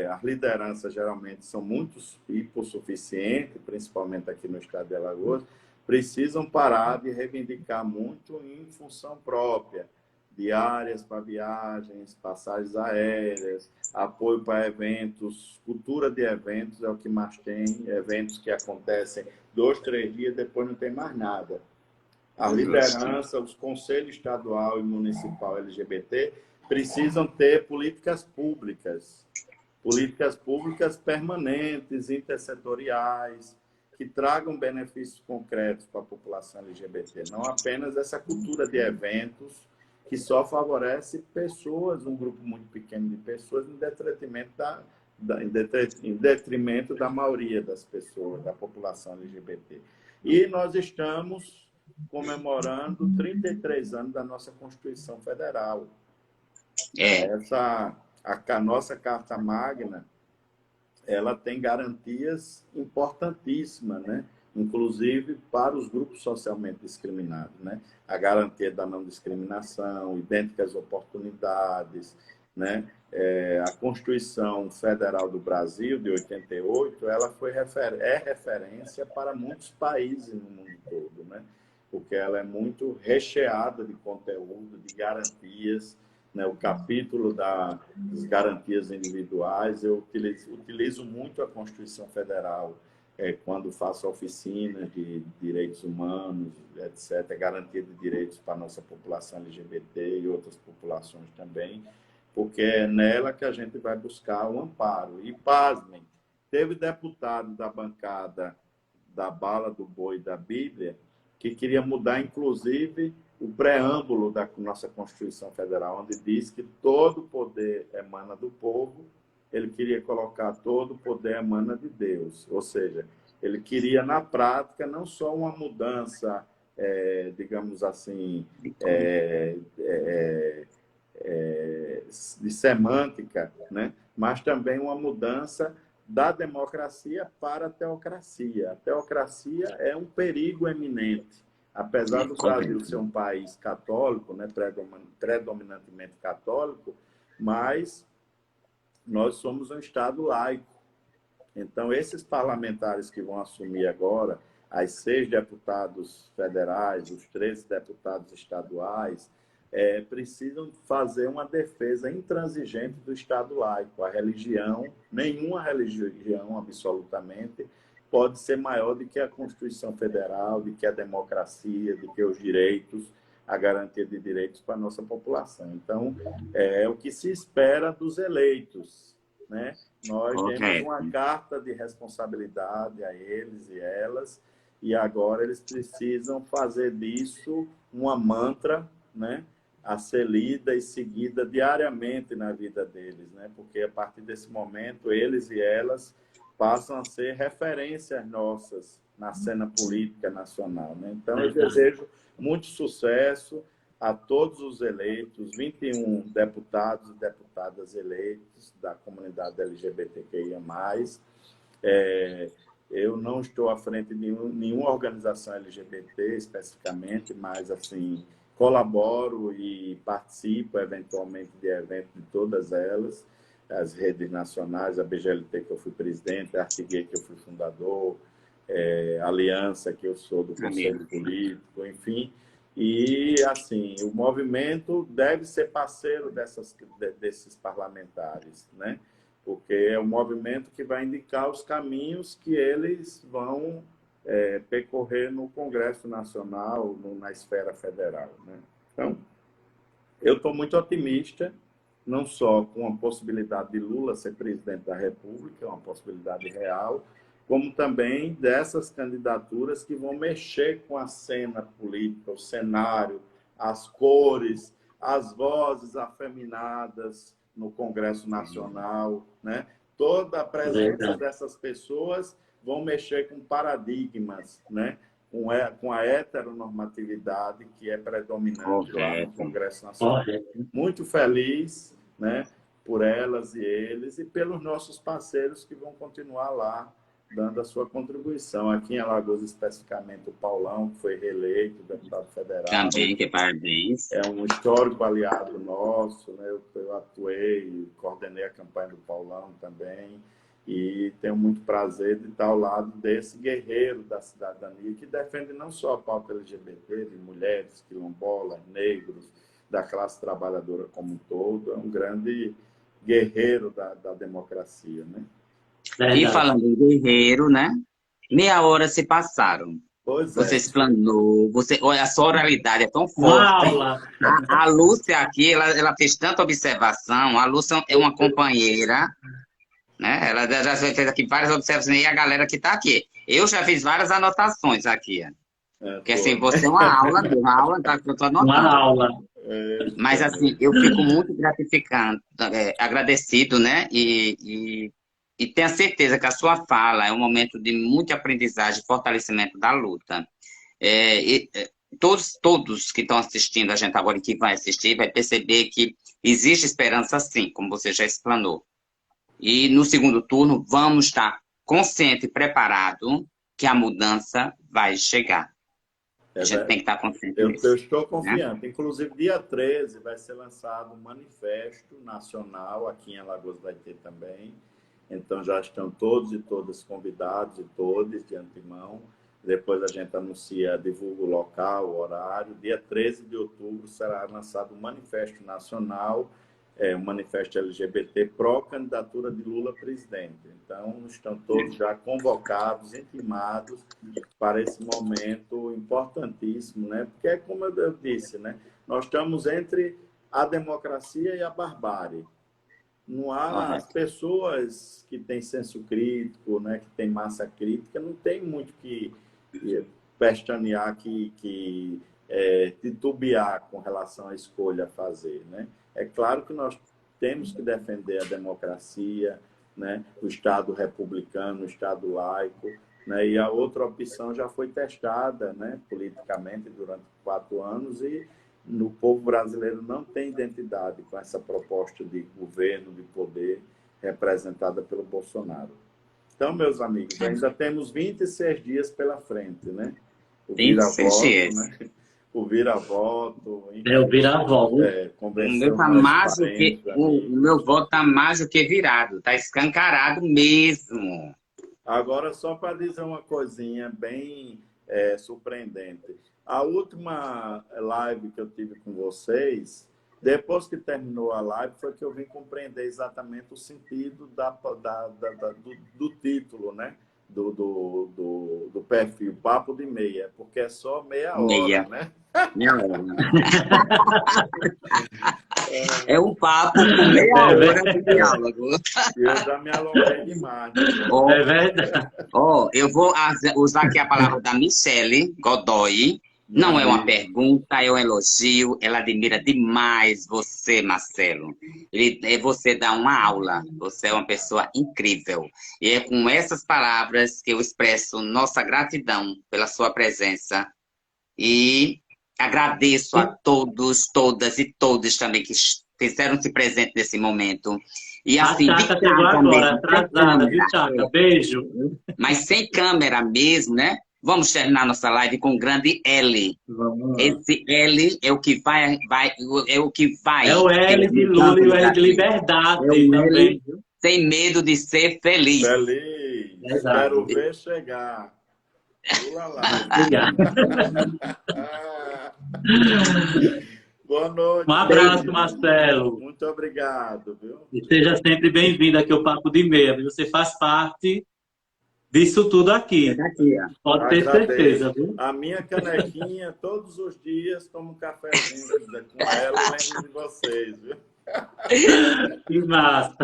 as lideranças geralmente são muito hipossuficientes, principalmente aqui no estado de Alagoas, precisam parar de reivindicar muito em função própria, diárias para viagens, passagens aéreas, apoio para eventos, cultura de eventos é o que mais tem, eventos que acontecem 2, 3 dias, depois não tem mais nada. A liderança, os conselhos estadual e municipal LGBT precisam ter políticas públicas permanentes, intersetoriais, que tragam benefícios concretos para a população LGBT, não apenas essa cultura de eventos que só favorece pessoas, um grupo muito pequeno de pessoas, em detrimento da maioria das pessoas, da população LGBT. E nós estamos comemorando 33 anos da nossa Constituição Federal. A nossa Carta Magna, ela tem garantias importantíssimas, né? Inclusive para os grupos socialmente discriminados. Né? A garantia da não discriminação, idênticas oportunidades. Né? A Constituição Federal do Brasil, de 88, ela é referência para muitos países no mundo todo, né? Porque ela é muito recheada de conteúdo, de garantias. Né, o capítulo das garantias individuais, eu utilizo muito a Constituição Federal quando faço oficinas de direitos humanos, etc., garantia de direitos para a nossa população LGBT e outras populações também, porque é nela que a gente vai buscar o amparo. E, pasmem, teve deputado da bancada da bala do boi da Bíblia que queria mudar, inclusive, o preâmbulo da nossa Constituição Federal, onde diz que todo poder emana do povo. Ele queria colocar todo poder emana de Deus. Ou seja, ele queria, na prática, não só uma mudança, digamos assim, de semântica, né? Mas também uma mudança da democracia para a teocracia. A teocracia é um perigo eminente. Apesar do Brasil ser um país católico, né, predominantemente católico, mas nós somos um Estado laico. Então, esses parlamentares que vão assumir agora, as 6 deputados federais, os 13 deputados estaduais, precisam fazer uma defesa intransigente do Estado laico. A religião, nenhuma religião, absolutamente, pode ser maior do que a Constituição Federal, do que a democracia, do que os direitos, a garantia de direitos para a nossa população. Então, é o que se espera dos eleitos, né? Nós demos uma carta de responsabilidade a eles e elas, e agora eles precisam fazer disso uma mantra, né, a ser lida e seguida diariamente na vida deles, né? Porque a partir desse momento eles e elas passam a ser referências nossas na cena política nacional, né? Então eu desejo muito sucesso a todos os eleitos, 21 deputados e deputadas eleitos da comunidade LGBTQIA+. Eu não estou à frente de nenhuma organização LGBT especificamente, mas assim colaboro e participo eventualmente de eventos de todas elas, as redes nacionais, a BGLT que eu fui presidente, a Artiguê que eu fui fundador, a Aliança que eu sou do Conselho Político, enfim. E, assim, o movimento deve ser parceiro desses parlamentares, né? Porque é o movimento que vai indicar os caminhos que eles vão percorrer no Congresso Nacional, na esfera federal, né? Então, eu estou muito otimista, não só com a possibilidade de Lula ser presidente da República, é uma possibilidade real, como também dessas candidaturas que vão mexer com a cena política, o cenário, as cores, as vozes afeminadas no Congresso Nacional, né? Toda a presença dessas pessoas vão mexer com paradigmas, né? Com a heteronormatividade que é predominante lá no Congresso Nacional. Muito feliz, né, por elas e eles e pelos nossos parceiros que vão continuar lá dando a sua contribuição. Aqui em Alagoas, especificamente, o Paulão, que foi reeleito deputado federal. Também, que parabéns. É um histórico aliado nosso, né? Eu atuei, coordenei a campanha do Paulão também, e tenho muito prazer de estar ao lado desse guerreiro da cidadania, que defende não só a pauta LGBT, de mulheres, quilombolas, negros, da classe trabalhadora como um todo. É um grande guerreiro da democracia, né? E falando em guerreiro, né? Meia hora se passaram. Pois você explanou, olha, a sua oralidade é tão forte. Uma aula. A Lúcia aqui, ela fez tanta observação. A Lúcia é uma companheira, né? Ela já fez aqui várias observações, e a galera que está aqui. Eu já fiz várias anotações aqui. Porque assim, você é uma aula, tá? Eu tô anotando. Uma aula. Mas assim, eu fico muito agradecido, né? E tenho a certeza que a sua fala é um momento de muita aprendizagem e fortalecimento da luta. Todos que estão assistindo a gente agora e que vai assistir, vai perceber que existe esperança sim, como você já explanou. E no segundo turno, vamos estar consciente e preparado que a mudança vai chegar. A gente tem que estar consciente disso. Eu estou confiante. Né? Inclusive, dia 13 vai ser lançado um manifesto nacional, aqui em Alagoas vai ter também. Então, já estão todos e todas convidados, e todos de antemão. Depois a gente anuncia, divulga o local, o horário. Dia 13 de outubro será lançado um manifesto nacional, um manifesto LGBT pró-candidatura de Lula presidente. Então, estão todos já convocados, intimados para esse momento importantíssimo, né? Porque é como eu disse, né? Nós estamos entre a democracia e a barbárie. Não há as pessoas que têm senso crítico, né, que têm massa crítica, não tem muito que pestanear, que titubear com relação à escolha a fazer, né? É claro que nós temos que defender a democracia, né, o Estado republicano, o Estado laico, né, e a outra opção já foi testada, né, politicamente durante 4 anos e no povo brasileiro não tem identidade com essa proposta de governo, de poder representada pelo Bolsonaro. Então, meus amigos, ainda temos 26 dias pela frente, né? o Tem que vira-voto, ser né? O vira-voto, É o vira-voto. O convenção meu tá mais mais do que, parentes, o amigos. meu voto tá mais do que virado, tá escancarado mesmo. Agora, só para dizer uma coisinha bem surpreendente. A última live que eu tive com vocês, depois que terminou a live, foi que eu vim compreender exatamente o sentido do título, né? Do perfil, Papo de Meia, porque é só meia hora, Meia, né? meia hora. É um papo com meia É hora verdade. de diálogo. E eu já me alonguei demais, né, gente? Ó, É verdade. eu vou usar aqui a palavra da Michele Godoy. Não é uma pergunta, é um elogio. Ela admira demais você, Marcelo. Você dá uma aula. Você é uma pessoa incrível. E é com essas palavras que eu expresso nossa gratidão pela sua presença. E agradeço a todos, todas e todos também que fizeram-se presente nesse momento. E A assim, de Chaca chegou casa agora, mesmo, sem atrasada, viu, câmera. Chaca? Beijo. Mas sem câmera mesmo, né? Vamos terminar nossa live com o grande L. Vamos lá. Esse L é o que é o que vai É o L de Lula representando e o o L de Brasil. liberdade É o L também, viu? sem medo de ser feliz. Feliz. Verdade. Quero ver chegar. Lula lá. Obrigado. Boa noite. Um abraço, Feliz. Marcelo. Muito obrigado, viu? E seja sempre bem-vindo aqui ao Papo de Meia. Viu? Você faz parte disso tudo É aqui. daqui, ó. Pode ter certeza, Agradeço. viu? A minha canequinha, todos os dias, tomo um cafezinho com ela e lembro de vocês, viu? Que massa.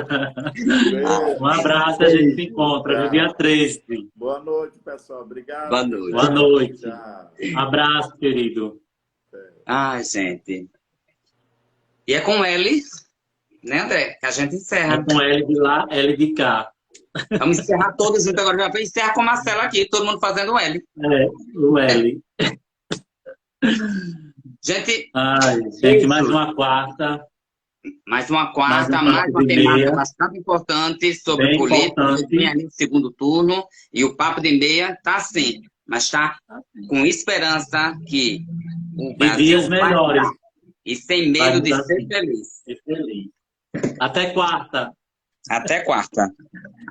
Beijo. Um abraço, a gente se encontra no dia 13. Boa noite, pessoal. Obrigado. Boa noite. Boa noite. Tchau. Abraço, querido. Ai, gente. E é com L, né, André? Que a gente encerra. É com L de lá, L de cá. Vamos encerrar todos juntos agora. Já vou encerrar com o Marcelo aqui, todo mundo fazendo L. É, o L. Gente, Ai, gente, mais uma quarta. mais uma quarta, Mais um mais papo uma de temática meia. bastante importante sobre Bem política. importante. Vem ali no segundo turno e o papo de meia tá assim, mas tá com esperança que o E Brasil dias vai melhores. mudar. E sem medo Vai de mudar ser sim. feliz. Ser feliz. Até quarta. Até quarta.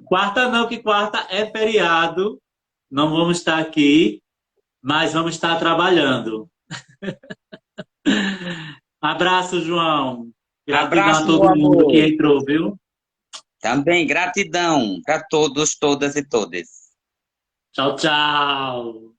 Quarta não, que quarta é feriado. Não vamos estar aqui, mas vamos estar trabalhando. Abraço, João. Gratidão Abraço, a todo meu mundo amor. que entrou, viu? Também gratidão para todos, todas e todes. Tchau, tchau.